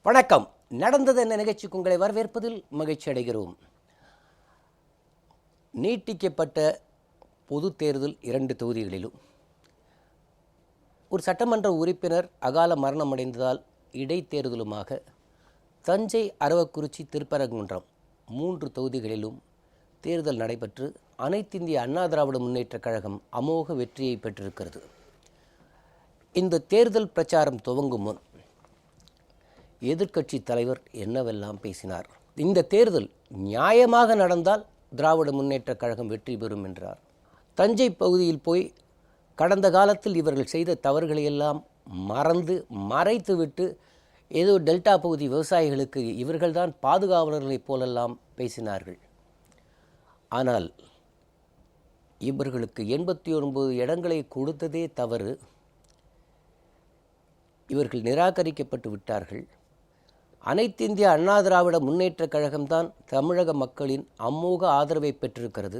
வணக்கம். நடந்தது என்ன நிகழ்ச்சிக்கு உங்களை வரவேற்பதில் மகிழ்ச்சி அடைகிறோம். நீட்டிக்கப்பட்ட பொது தேர்தல் 2 தொகுதிகளிலும் ஒரு சட்டமன்ற உறுப்பினர் அகால மரணமடைந்ததால் இடைத்தேர்தலுமாக தஞ்சை, அரவக்குறிச்சி, திருப்பரங்குன்றம் 3 தொகுதிகளிலும் தேர்தல் நடைபெற்று அனைத்திந்திய அண்ணா திராவிட முன்னேற்றக் கழகம் அமோக வெற்றியை பெற்றிருக்கிறது. இந்த தேர்தல் பிரச்சாரம் துவங்கும் முன் எதிர்க்கட்சி தலைவர் என்னவெல்லாம் பேசினார். இந்த தேர்தல் நியாயமாக நடந்தால் திராவிட முன்னேற்றக் கழகம் வெற்றி பெறும் என்றார். தஞ்சை பகுதியில் போய் கடந்த காலத்தில் இவர்கள் செய்த தவறுகளையெல்லாம் மறைத்துவிட்டு ஏதோ டெல்டா பகுதி விவசாயிகளுக்கு இவர்கள்தான் பாதுகாவலர்களைப் போலெல்லாம் பேசினார்கள். ஆனால் இவர்களுக்கு 89 இடங்களை கொடுத்ததே தவறு. இவர்கள் நிராகரிக்கப்பட்டு விட்டார்கள். அனைத்திந்திய அண்ணா திராவிட முன்னேற்றக் கழகம்தான் தமிழக மக்களின் அமோக ஆதரவை பெற்றிருக்கிறது.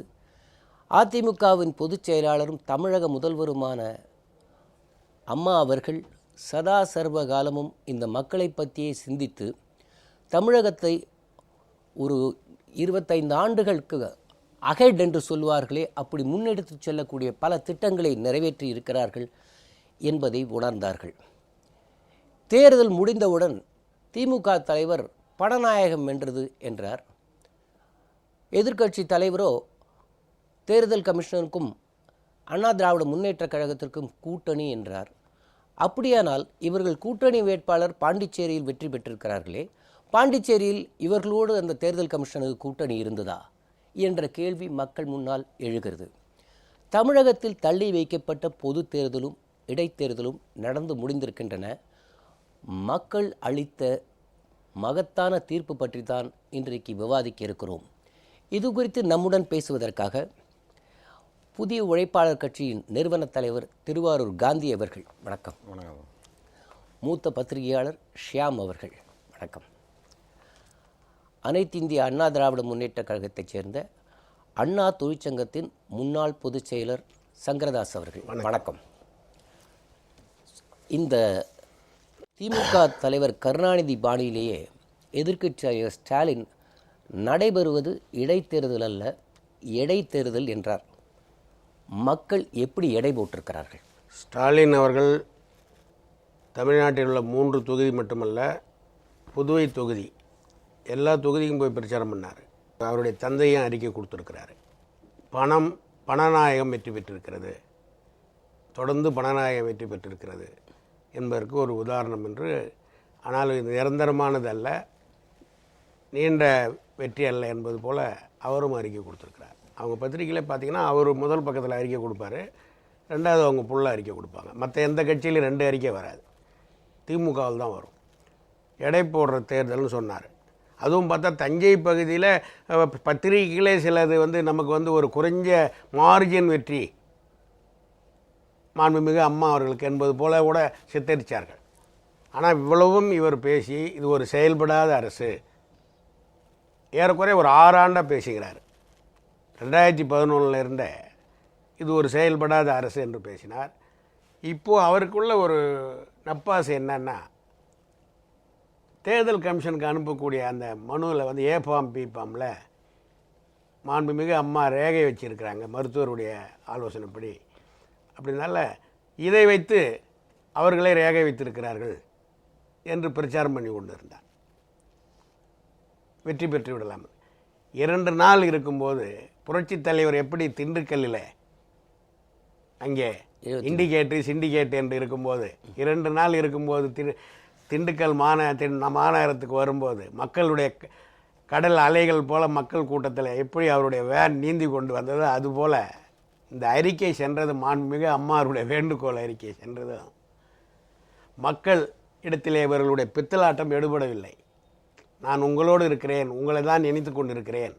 அதிமுகவின் பொதுச் செயலாளரும் தமிழக முதல்வருமான அம்மா அவர்கள் சதா சர்வ காலமும் இந்த மக்களை பற்றியே சிந்தித்து தமிழகத்தை ஒரு 25 ஆண்டுகளுக்கு அஹெட் என்று சொல்வார்களே, அப்படி முன்னெடுத்து செல்லக்கூடிய பல திட்டங்களை நிறைவேற்றி இருக்கிறார்கள் என்பதை உணர்ந்தார்கள். தேர்தல் முடிந்தவுடன் திமுக தலைவர் பணநாயகம் வென்றது என்றார். எதிர்க்கட்சி தலைவரோ தேர்தல் கமிஷனருக்கும் அண்ணா திராவிட முன்னேற்றக் கழகத்திற்கும் கூட்டணி என்றார். அப்படியானால் இவர்கள் கூட்டணி வேட்பாளர் பாண்டிச்சேரியில் வெற்றி பெற்றிருக்கிறார்களே, பாண்டிச்சேரியில் இவர்களோடு அந்த தேர்தல் கமிஷனுக்கு கூட்டணி இருந்ததா என்ற கேள்வி மக்கள் முன்னால் எழுகிறது. தமிழகத்தில் தள்ளி வைக்கப்பட்ட பொது தேர்தலும் இடைத்தேர்தலும் நடந்து முடிந்திருக்கின்றன. மக்கள் அளித்த மகத்தான தீர்ப்பு பற்றி தான் இன்றைக்கு விவாதிக்க இருக்கிறோம். இது குறித்து நம்முடன் பேசுவதற்காக புதிய உழைப்பாளர் கட்சியின் நிறுவன தலைவர் திருவாரூர் காந்தி அவர்கள் வணக்கம். வணக்கம். மூத்த பத்திரிகையாளர் ஷியாம் அவர்கள் வணக்கம். அனைத்திந்திய அண்ணா திராவிட முன்னேற்றக் கழகத்தைச் சேர்ந்த அண்ணா தொழிற்சங்கத்தின் முன்னாள் பொதுச் செயலர் சங்கரதாஸ் அவர்கள் வணக்கம். இந்த திமுக தலைவர் கருணாநிதி பாணியிலேயே எதிர்க்கட்சி தலைவர் ஸ்டாலின் நடைபெறுவது இடைத்தேர்தல் அல்ல, எடைத்தேர்தல் என்றார். மக்கள் எப்படி எடை போட்டிருக்கிறார்கள்? ஸ்டாலின் அவர்கள் தமிழ்நாட்டில் உள்ள 3 தொகுதி மட்டுமல்ல, புதுவை தொகுதி எல்லா தொகுதிக்கும் போய் பிரச்சாரம் பண்ணார். அவருடைய தந்தையும் அறிக்கை கொடுத்துருக்கிறாரு. பணநாயகம் வெற்றி பெற்றிருக்கிறது, தொடர்ந்து பணநாயகம் வெற்றி பெற்றிருக்கிறது என்பதற்கு ஒரு உதாரணம் என்று. ஆனால் இது நிரந்தரமானது அல்ல, நீண்ட வெற்றி அல்ல என்பது போல் அவரும் அறிக்கை கொடுத்துருக்கிறார். அவங்க பத்திரிகையில் பார்த்திங்கன்னா அவர் முதல் பக்கத்தில் அறிக்கை கொடுப்பார், ரெண்டாவது அவங்க புள்ள அறிக்கை கொடுப்பாங்க. மற்ற எந்த கட்சியிலும் 2 அறிக்கை வராது, திமுகவில் தான் வரும். எடை போடுற தேர்தல்னு சொன்னார். அதுவும் பார்த்தா தஞ்சை பகுதியில் பத்திரிகைகளே சிலது நமக்கு ஒரு குறைஞ்ச மார்ஜின் வெற்றி மாண்புமிகு அம்மா அவர்களுக்கு என்பது போல கூட சித்தரித்தார்கள். ஆனால் இவ்வளவும் இவர் பேசி இது ஒரு செயல்படாத அரசு, ஏறக்குறைய ஒரு 6 ஆண்டாக பேசுகிறார். 2011 இருந்த இது ஒரு செயல்படாத அரசு என்று பேசினார். இப்போது அவருக்குள்ள ஒரு நப்பாசை என்னன்னா, தேர்தல் கமிஷனுக்கு அனுப்பக்கூடிய அந்த மனுவில் ஏ ஃபார்ம் பி ஃபார்மில் மாண்புமிகு அம்மா ரேகை வச்சுருக்கிறாங்க மருத்துவருடைய ஆலோசனைப்படி. அப்படினால இதை வைத்து அவர்களே ரேகை வைத்திருக்கிறார்கள் என்று பிரச்சாரம் பண்ணி கொண்டு இருந்தார். வெற்றி பெற்று விடலாம். 2 நாள் இருக்கும்போது புரட்சித் தலைவர் எப்படி திண்டுக்கல்லில் அங்கே இண்டிகேட்டு சிண்டிகேட் என்று இருக்கும்போது 2 நாள் இருக்கும்போது திண்டுக்கல் மாநகரத்துக்கு வரும்போது மக்களுடைய கடல் அலைகள் போல மக்கள் கூட்டத்தில் எப்படி அவருடைய வேன் நீந்தி கொண்டு வந்தது, அதுபோல் இந்த அறிக்கை சென்றது. மாண்புமிகு அம்மாருடைய வேண்டுகோள் அறிக்கை சென்றது. மக்கள் இடத்திலே இவர்களுடைய பித்தலாட்டம் எடுபடவில்லை. நான் உங்களோடு இருக்கிறேன், உங்களை தான் நினைத்து கொண்டிருக்கிறேன்,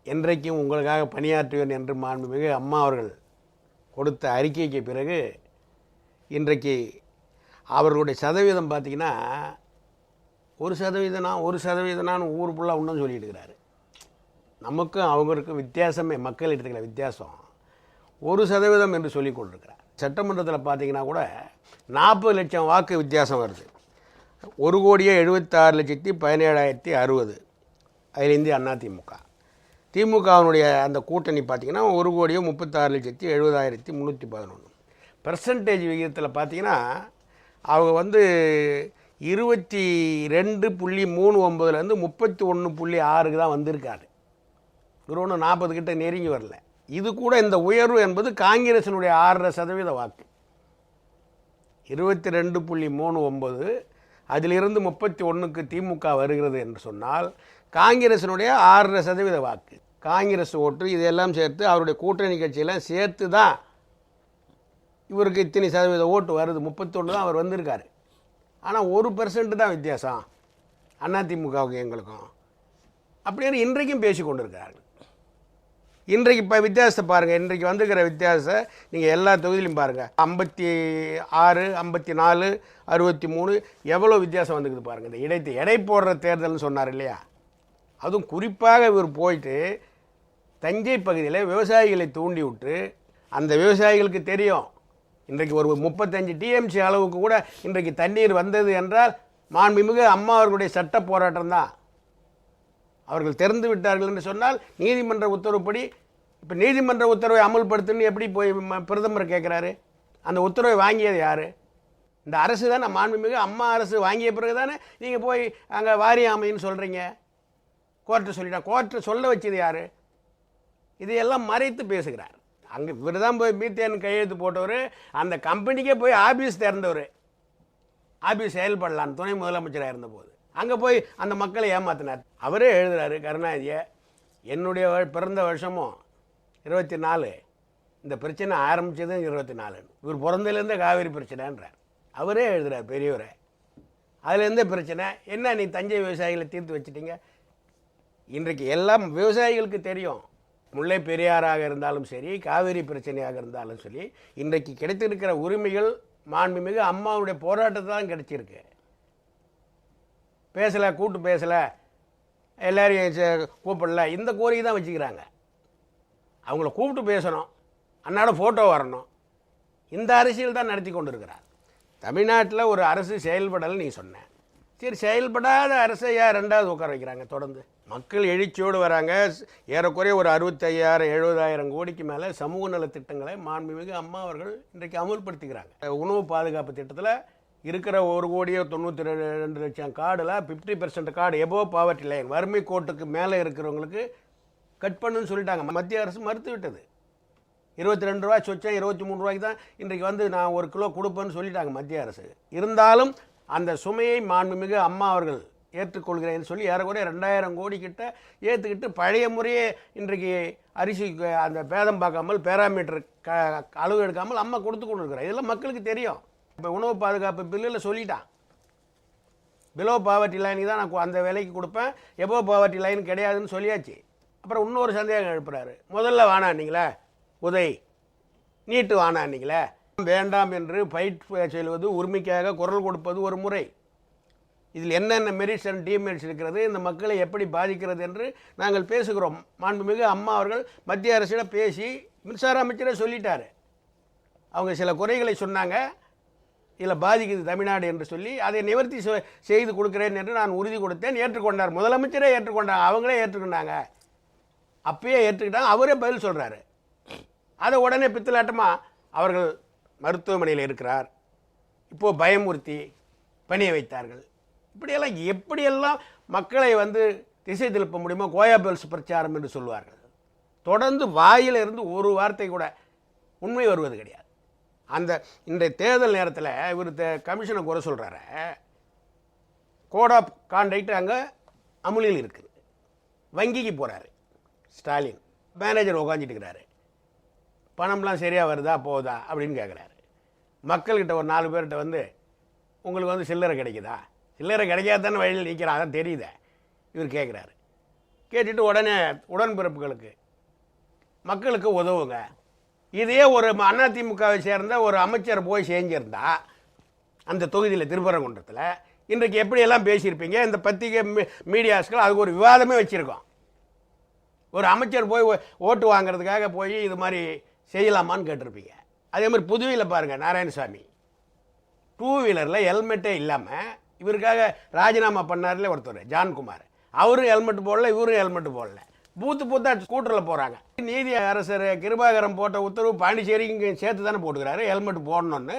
என்றைக்கும் உங்களுக்காக பணியாற்றுவேன் என்று மாண்புமிகு அம்மா அவர்கள் கொடுத்த அறிக்கைக்கு பிறகு இன்றைக்கு அவர்களுடைய சதவீதம் பார்த்திங்கன்னா 1% ஊர் ஃபுல்லாக இன்னும் சொல்லிட்டு இருக்கிறாரு. நமக்கும் அவங்களுக்கும் வித்தியாசமே, மக்கள் எடுத்துக்கிற வித்தியாசம் 1% என்று சொல்லிக் கொண்டிருக்கிறார். சட்டமன்றத்தில் பார்த்தீங்கன்னா கூட 40 லட்சம் வாக்கு வித்தியாசம் வருது. 1,76,17,060 அதிலேருந்து அதிமுக. திமுகவினுடைய அந்த கூட்டணி பார்த்திங்கன்னா 1,36,70,311. பெர்சன்டேஜ் விகிதத்தில் பார்த்திங்கன்னா அவங்க வந்து 22.39லேருந்து 31.6க்கு தான் வந்திருக்காரு. ஒரு ஒன்று 40 கிட்ட நெருங்கி வரல. இது கூட இந்த உயர்வு என்பது காங்கிரஸினுடைய 6.5% வாக்கு. 22.39 அதிலிருந்து 31க்கு திமுக வருகிறது என்று சொன்னால் காங்கிரஸினுடைய 6.5% வாக்கு. காங்கிரஸ் ஓட்டு இதெல்லாம் சேர்த்து அவருடைய கூட்டணி கட்சியெல்லாம் சேர்த்து தான் இவருக்கு இத்தனை சதவீத ஓட்டு வருது. 31 தான் அவர் வந்திருக்காரு. ஆனால் 1% தான் வித்தியாசம் அதிமுகவுக்கு எங்களுக்கும் அப்படின்னு இன்றைக்கும் பேசி கொண்டிருக்கிறார்கள். இன்றைக்கு இப்போ வித்தியாசத்தை பாருங்கள். இன்றைக்கு வந்துக்கிற வித்தியாசத்தை நீங்கள் எல்லா தொகுதியிலும் பாருங்கள். 56, 54, 63 எவ்வளோ வித்தியாசம் வந்துக்குது பாருங்கள். இந்த எடை போடுற தேர்தல்னு சொன்னார் இல்லையா, அதுவும் குறிப்பாக இவர் போயிட்டு தஞ்சை பகுதியில் விவசாயிகளை தூண்டி விட்டு, அந்த விவசாயிகளுக்கு தெரியும் இன்றைக்கு ஒரு 35 டிஎம்சி அளவுக்கு கூட இன்றைக்கு தண்ணீர் வந்தது என்றால் மாண்புமிகு அம்மா அவர்களுடைய சட்ட போராட்டம் தான். அவர்கள் திறந்து விட்டார்கள் என்று சொன்னால் நீதிமன்ற உத்தரவுப்படி, இப்போ நீதிமன்ற உத்தரவை அமல்படுத்துன்னு எப்படி போய் பிரதமர் கேட்குறாரு? அந்த உத்தரவை வாங்கியது யார்? இந்த அரசு தானே. மாண்புமிகு அம்மா அரசு வாங்கிய பிறகு தானே நீங்கள் போய் அங்கே வாரியம் அமைன்னு சொல்கிறீங்க. கோர்ட்டு சொல்லிட்டா, கோர்ட்டு சொல்ல வச்சது யார்? இதையெல்லாம் மறைத்து பேசுகிறார். அங்கே இவர் தான் போய் மீத்தேன் கையெழுத்து போட்டவர், அந்த கம்பெனிக்கே போய் ஆஃபீஸ் திறந்தவர், ஆஃபீஸ் செயல்படலான்னு துணை முதலமைச்சராக இருந்தபோது அங்கே போய் அந்த மக்களை ஏமாத்தினார். அவரே எழுதுகிறாரு கருணாநிதியை, என்னுடைய பிறந்த வருஷமும் 24, இந்த பிரச்சனை ஆரம்பித்தது 24, இவர் பிறந்ததுலேருந்தே காவேரி பிரச்சனைன்றார். அவரே எழுதுகிறார் பெரியவரை. அதுலேருந்தே பிரச்சனை என்ன, நீ தஞ்சை விவசாயிகளை தீர்த்து வச்சிட்டீங்க. இன்றைக்கு எல்லாம் விவசாயிகளுக்கு தெரியும். முல்லை பெரியாராக இருந்தாலும் சரி, காவேரி பிரச்சனையாக இருந்தாலும் சரி, இன்றைக்கு கிடைத்திருக்கிற உரிமைகள் மாண்புமிகு அம்மாவுடைய போராட்டத்தை தான் கிடைச்சிருக்கு. பேசலை, கூட்டு பேசலை, எல்லாரையும் கூப்பிடல, இந்த கோரிக்கை தான் வச்சுக்கிறாங்க. அவங்கள கூப்பிட்டு பேசணும், அன்னாட ஃபோட்டோ வரணும். இந்த அரசியல் தான் நடத்தி கொண்டு இருக்கிறார். தமிழ்நாட்டில் ஒரு அரசு செயல்படலை நீ சொன்ன, சரி செயல்படாத அரசை யார் ரெண்டாவது உட்கார வைக்கிறாங்க? தொடர்ந்து மக்கள் எழுச்சியோடு வராங்க. ஏறக்குறைய ஒரு 65,000-70,000 கோடிக்கு மேலே சமூக நலத்திட்டங்களை மாண்புமிகு அம்மா அவர்கள் இன்றைக்கு அமுல்படுத்திக்கிறாங்க. உணவு பாதுகாப்பு திட்டத்தில் இருக்கிற 1,92,00,000 கார்டில் 50% கார்டு எபோவ் பாவர்ட்டி லைன், வறுமை கோட்டுக்கு மேலே இருக்கிறவங்களுக்கு கட் பண்ணுன்னு சொல்லிட்டாங்க. மத்திய அரசு மறுத்து விட்டது. 22 ரூபா சொச்சம் 23 ரூபாய்க்கு தான் இன்றைக்கு வந்து நான் 1 கிலோ கொடுப்பேன்னு சொல்லிட்டாங்க மத்திய அரசு. இருந்தாலும் அந்த சுமையை மாண்புமிகு அம்மா அவர்கள் ஏற்றுக்கொள்கிறேன்னு சொல்லி ஏறக்குறைய 2,000 கோடி கிட்ட ஏற்றுக்கிட்டு பழைய முறையே இன்றைக்கு அரிசி அந்த பேதம் பார்க்காமல் பேராமீட்டர் அளவு எடுக்காமல் அம்மா கொடுத்து கொண்டு இருக்கிறார். இதெல்லாம் மக்களுக்கு தெரியும். இப்போ உணவு பாதுகாப்பு பில்லில் சொல்லிட்டான், பிலோ பாவர்ட்டி லைனுக்கு தான் நான் அந்த விலைக்கு கொடுப்பேன், எபோ பாவர்ட்டி லைன் கிடையாதுன்னு சொல்லியாச்சு. அப்புறம் இன்னொரு சந்தேகம் எழுப்புறாரு. முதல்ல வானான்னீங்களே உதய், நீட்டு வானான்னீங்களே, வேண்டாம் என்று ஃபைட் செல்வது, உரிமைக்காக குரல் கொடுப்பது ஒரு முறை. இதில் என்னென்ன மெரிட்ஸ் அண்ட் டிமெரிட்ஸ் இருக்கிறது, இந்த மக்களை எப்படி பாதிக்கிறது என்று நாங்கள் பேசுகிறோம். மாண்புமிகு அம்மா அவர்கள் மத்திய அரசிடம் பேசி மின்சார அமைச்சரை சொல்லிட்டார். அவங்க சில குறைகளை சொன்னாங்க, இதில் பாதிக்குது தமிழ்நாடு என்று சொல்லி அதை நிவர்த்தி செய்து கொடுக்குறேன் என்று நான் உறுதி கொடுத்தேன். ஏற்றுக்கொண்டார். முதலமைச்சரே ஏற்றுக்கொண்டாங்க, அவங்களே ஏற்றுக்கொண்டாங்க. அப்பயே ஏற்றுக்கிட்டாங்க. அவரே பதில் சொல்கிறாரு. அதை உடனே பித்தலாட்டமாக அவர்கள் மருத்துவமனையில் இருக்கிறார், இப்போது பயமுறுத்தி பணிய வைத்தார்கள். இப்படியெல்லாம் எப்படியெல்லாம் மக்களை வந்து திசை திருப்ப முடியுமோ கோயாபெல்ஸ் பிரச்சாரம் என்று சொல்வார்கள். தொடர்ந்து வாயிலிருந்து ஒரு வார்த்தை கூட உண்மை வருவது கிடையாது. அந்த இன்றைய தேர்தல் நேரத்தில் இவர் கமிஷனை குறை சொல்கிறாரு. கோட் ஆஃப் கான்டக்ட் அங்கே அமுலில் இருக்குது. வங்கிக்கு போகிறாரு ஸ்டாலின், மேனேஜர் உட்காந்துட்டு இருக்கிறாரு. பணம்லாம் சரியாக வருதா போகுதா அப்படின்னு கேட்குறாரு. மக்கள்கிட்ட ஒரு 4 பேர்கிட்ட வந்து உங்களுக்கு வந்து சில்லறை கிடைக்குதா, சில்லறை கிடைக்காதானே வழியில் நிற்கிறான், அதான் தெரியுதே இவர் கேட்குறாரு. கேட்டுட்டு உடனே உடன்பிறப்புகளுக்கு மக்களுக்கு உதவுங்க. இதே ஒரு அதிமுகவை சேர்ந்த ஒரு அமைச்சர் போய் செஞ்சிருந்தா அந்த தொகுதியில் திருப்பரங்குன்றத்தில் இன்றைக்கு எப்படியெல்லாம் பேசியிருப்பீங்க? இந்த பத்திரிகை மீடியாஸ்கள் அதுக்கு ஒரு விவாதமே வச்சுருக்கோம். ஒரு அமைச்சர் போய் ஓட்டு வாங்கிறதுக்காக போய் இது மாதிரி செய்யலாமான்னு கேட்டிருப்பீங்க. அதே மாதிரி புதுவையில் பாருங்கள், நாராயணசாமி 2 வீலரில் ஹெல்மெட்டே இல்லாமல் இவருக்காக ராஜினாமா பண்ணார்ல ஒருத்தர் ஜான்குமார், அவரும் ஹெல்மெட் போடல, இவரும் ஹெல்மெட் போடல. பூத்தா ஸ்கூட்டரில் போகிறாங்க. நீதி அரசர் கிருபாகரம் போட்ட உத்தரவு பாண்டிச்சேரிக்கு சேர்த்து தானே போட்டுக்கிறாரு ஹெல்மெட் போடணுன்னு.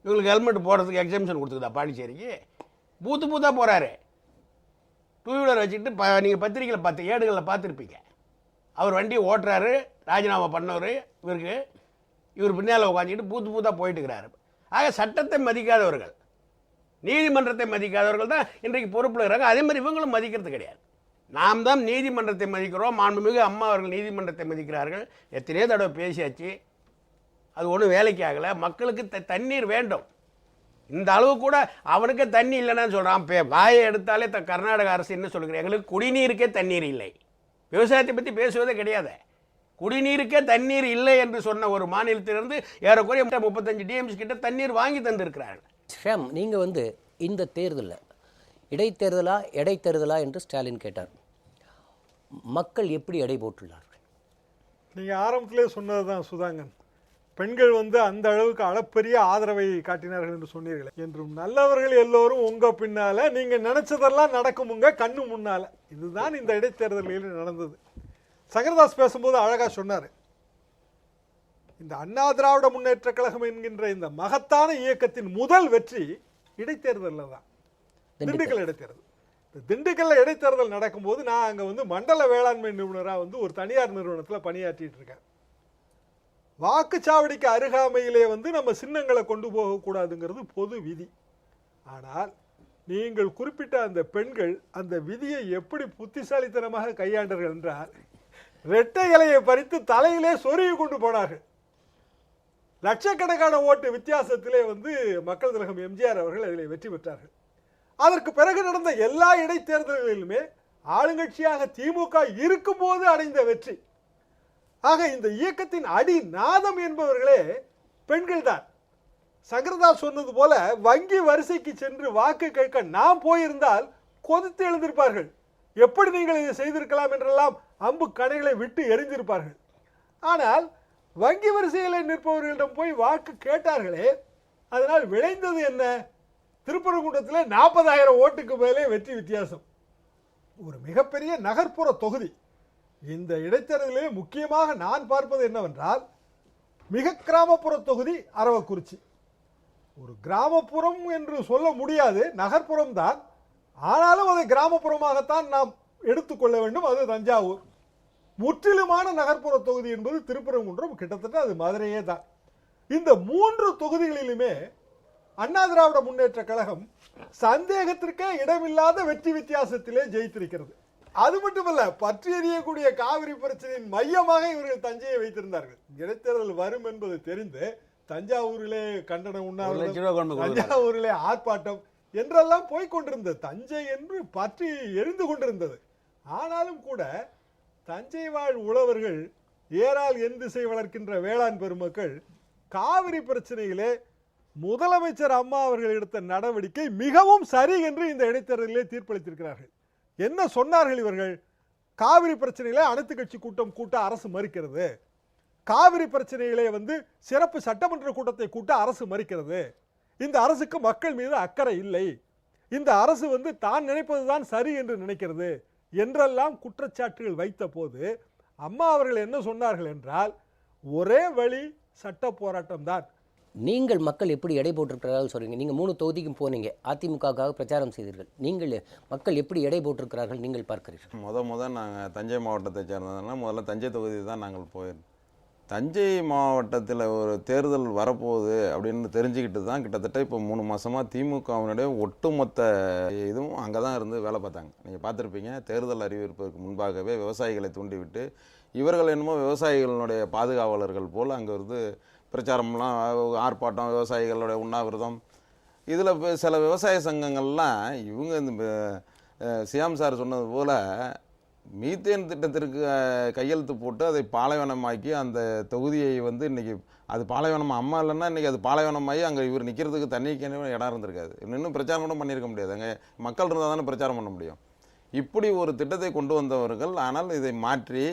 இவங்களுக்கு ஹெல்மெட் போடுறதுக்கு எக்ஸம்ஷன் கொடுத்துக்குதா பாண்டிச்சேரிக்கு? பூத்தா போகிறாரு டூ வீலர் வச்சுக்கிட்டு. நீங்கள் பத்திரிக்கையில் ஏடுகளில் பார்த்துருப்பீங்க. அவர் வண்டியை ஓட்டுறாரு, ராஜினாமா பண்ணவர் இவருக்கு, இவர் பின்னால் உட்காந்துக்கிட்டு பூத்தா போயிட்டுக்கிறாரு. ஆக சட்டத்தை மதிக்காதவர்கள், நீதிமன்றத்தை மதிக்காதவர்கள் தான் இன்றைக்கு பொறுப்பில் இருக்கிறாங்க. அதே மாதிரி இவங்களும் மதிக்கிறது கிடையாது. நாம் தான் நீதிமன்றத்தை மதிக்கிறோம். மாண்புமிகு அம்மா அவர்கள் நீதிமன்றத்தை மதிக்கிறார்கள். எத்தனையோ தடவை பேசியாச்சு, அது ஒன்றும் வேலைக்கு ஆகலை. மக்களுக்கு தண்ணீர் வேண்டும். இந்த அளவு கூட அவனுக்கு தண்ணி இல்லைன்னு சொல்கிறான். வாயை எடுத்தாலே கர்நாடக அரசு என்ன சொல்லுகிறேன், எங்களுக்கு குடிநீருக்கே தண்ணீர் இல்லை. விவசாயத்தை பற்றி பேசுவதே கிடையாது. குடிநீருக்கே தண்ணீர் இல்லை என்று சொன்ன ஒரு மாநிலத்திலிருந்து ஏறக்குறைய 35 டிஎம்சி கிட்ட தண்ணீர் வாங்கி தந்திருக்கிறார்கள். ஷியாம், நீங்கள் இந்த தேர்தலில் இடைத்தேர்தலா என்று ஸ்டாலின் கேட்டார். மக்கள் எப்படி எடை போட்டுள்ளார்கள்? நீங்கள் ஆரம்பத்திலே சொன்னது தான் சுதாங்கன். பெண்கள் அந்த அளவுக்கு அளப்பரிய ஆதரவை காட்டினார்கள் என்று சொன்னீர்கள். என்றும் நல்லவர்கள் எல்லோரும் உங்க பின்னால, நீங்க நினைச்சதெல்லாம் நடக்கும் உங்க கண்ணு முன்னால. இதுதான் இந்த இடைத்தேர்தலில் நடந்தது. சங்கரதாஸ் பேசும்போது அழகா சொன்னார், இந்த அண்ணா திராவிட முன்னேற்ற கழகம் என்கின்ற இந்த மகத்தான இயக்கத்தின் முதல் வெற்றி இடைத்தேர்தலில் தான், திண்டுக்கல் இடைத்தேர்தல். இந்த திண்டுக்கல்ல இடைத்தேர்தல் நடக்கும்போது நான் அங்கே மண்டல வேளாண்மை நிபுணராக ஒரு தனியார் நிறுவனத்தில் பணியாற்றிட்டு இருக்கேன். வாக்குச்சாவடிக்கு அருகாமையிலே நம்ம சின்னங்களை கொண்டு போகக்கூடாதுங்கிறது பொது விதி. ஆனால் நீங்கள் குறிப்பிட்ட அந்த பெண்கள் அந்த விதியை எப்படி புத்திசாலித்தனமாக கையாண்டார்கள் என்றால், இரட்டை இலையை பறித்து தலையிலே சொருகி கொண்டு போனார்கள். லட்சக்கணக்கான ஓட்டு வித்தியாசத்திலே மக்கள் திலகம் எம்ஜிஆர் அவர்கள் அதில் வெற்றி பெற்றார்கள். அதற்கு பிறகு நடந்த எல்லா இடைத்தேர்தல்களிலுமே ஆளுங்கட்சியாக திமுக இருக்கும்போது அடைந்த வெற்றி. ஆக இந்த இயக்கத்தின் அடி நாதம் என்பவர்களே பெண்கள் தான். சங்கரதாஸ் சொன்னது போல வங்கி வரிசைக்கு சென்று வாக்கு கேட்க நாம் போயிருந்தால் கொதித்து எழுந்திருப்பார்கள். எப்படி நீங்கள் இதை செய்திருக்கலாம் என்றெல்லாம் அம்பு கணைகளை விட்டு எரிந்திருப்பார்கள். ஆனால் வங்கி வரிசையில் நிற்பவர்களிடம் போய் வாக்கு கேட்டார்களே, அதனால் விளைந்தது என்ன? திருப்பரங்குன்றத்தில் 40,000 ஓட்டுக்கு மேலே வெற்றி வித்தியாசம். ஒரு மிகப்பெரிய நகர்ப்புற தொகுதி. இந்த இடைத்தேர்தலிலே முக்கியமாக நான் பார்ப்பது என்னவென்றால், மிக கிராமப்புற தொகுதி அரவக்குறிச்சி. ஒரு கிராமப்புறம் என்று சொல்ல முடியாது, நகர்ப்புறம் தான். ஆனாலும் அதை கிராமப்புறமாகத்தான் நாம் எடுத்துக்கொள்ள வேண்டும். அது தஞ்சாவூர். முற்றிலுமான நகர்ப்புற தொகுதி என்பது திருப்பரங்குன்றம், கிட்டத்தட்ட அது மதுரையே தான். இந்த 3 தொகுதிகளிலுமே அண்ணா திராவிட முன்னேற்ற கழகம் சந்தேகத்திற்கே இடமில்லாத வெற்றி வித்தியாசத்திலே ஜெயித்திருக்கிறது. அது மட்டுமல்ல, பற்றி எறியக்கூடிய காவிரி பிரச்சனையின் மையமாக இவர்கள் தஞ்சையை வைத்திருந்தார்கள். இடைத்தேர்தல் வரும் என்பது தெரிந்து தஞ்சாவூரிலே கண்டன உண்ணாவிரதம், தஞ்சாவூரிலே ஆர்ப்பாட்டம் என்றெல்லாம் போய்கொண்டிருந்தது. தஞ்சை என்று பற்றி எரிந்து கொண்டிருந்தது. ஆனாலும் கூட தஞ்சை வாழ் உழவர்கள், ஏரால் என் திசை வளர்க்கின்ற வேளாண் பெருமக்கள் காவிரி பிரச்சனையிலே முதலமைச்சர் அம்மா அவர்கள் எடுத்த நடவடிக்கை மிகவும் சரி என்று இந்த இடைத்தேர்தலிலே தீர்ப்பளித்திருக்கிறார்கள். என்ன சொன்னார்கள் இவர்கள்? காவிரி பிரச்சனையிலே அனைத்து கட்சி கூட்டம் கூட்ட அரசு மறுக்கிறது. காவிரி பிரச்சனையிலே சிறப்பு சட்டமன்ற கூட்டத்தை கூட்ட அரசு மறுக்கிறது. இந்த அரசுக்கு மக்கள் மீது அக்கறை இல்லை. இந்த அரசு தான் நினைப்பதுதான் சரி என்று நினைக்கிறது என்றெல்லாம் குற்றச்சாட்டுகள் வைத்த போது அம்மா அவர்கள் என்ன சொன்னார்கள் என்றால், ஒரே வழி சட்ட போராட்டம் தான். நீங்கள் மக்கள் எப்படி எடை போட்டிருக்கிறார்கள் சொல்றீங்க. நீங்கள் 3 தொகுதிக்கும் போனீங்க, அதிமுகவுக்காக பிரச்சாரம் செய்தீர்கள். நீங்கள் மக்கள் எப்படி எடை போட்டிருக்கிறார்கள் நீங்கள் பார்க்கிறீர்கள்? முதல் நாங்கள் தஞ்சை மாவட்டத்தை சேர்ந்ததுனால முதல்ல தஞ்சை தொகுதி தான் நாங்கள் போயிருந்தோம். தஞ்சை மாவட்டத்தில் ஒரு தேர்தல் வரப்போகுது அப்படின்னு தெரிஞ்சுக்கிட்டு தான் கிட்டத்தட்ட இப்போ 3 மாதமாக திமுகவினுடைய ஒட்டுமொத்த இதுவும் அங்கே தான் இருந்து வேலை பார்த்தாங்க. நீங்கள் பார்த்துருப்பீங்க, தேர்தல் அறிவிப்பதற்கு முன்பாகவே விவசாயிகளை தூண்டிவிட்டு இவர்கள் என்னமோ விவசாயிகளுடைய பாதுகாவலர்கள் போல் அங்கே இருந்து பிரச்சாரம்லாம், ஆர்ப்பாட்டம், விவசாயிகளுடைய உண்ணாவிரதம். இதில் சில விவசாய சங்கங்கள்லாம் இவங்க இந்த சியாம் சார் சொன்னது போல் மீத்தேன் திட்டத்திற்கு கையெழுத்து போட்டு அதை பாலைவனமாக்கி அந்த தொகுதியை இன்றைக்கி அது பாலைவனம் அம்மா இல்லைன்னா இன்றைக்கி அது பாலைவனமாகி அங்கே இவர் நிற்கிறதுக்கு தண்ணிக்கு இடம் இருந்திருக்காது. இன்னும் பிரச்சாரம் கூட பண்ணியிருக்க முடியாது. அங்கே மக்கள் இருந்தால் தானே பிரச்சாரம் பண்ண முடியும். இப்படி ஒரு திட்டத்தை கொண்டு வந்தவர்கள், ஆனால் இதை மாற்றி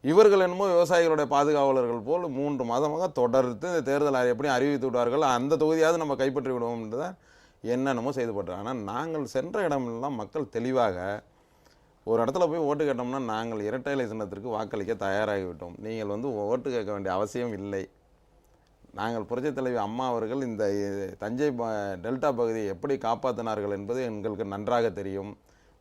இவர்கள் என்னமோ விவசாயிகளுடைய பாதுகாவலர்கள் போல் 3 மாதமாக தொடர்ந்து இந்த தேர்தல் எப்படி அறிவித்து விட்டார்கள், அந்த தொகுதியாவது நம்ம கைப்பற்றி விடுவோம் என்றுதான் என்னென்னமோ செய்து போட்டார். ஆனால் நாங்கள் சென்ற இடமெல்லாம் மக்கள் தெளிவாக ஒரு இடத்துல போய் ஓட்டு கேட்டோம்னா நாங்கள் இரட்டை இலை சின்னத்திற்கு வாக்களிக்க தயாராகிவிட்டோம், நீங்கள் வந்து ஓட்டு கேட்க வேண்டிய அவசியம் இல்லை. நாங்கள் புரட்சித் தலைவி அம்மா அவர்கள் இந்த தஞ்சை டெல்டா பகுதியை எப்படி காப்பாற்றினார்கள் என்பது எங்களுக்கு நன்றாக தெரியும்,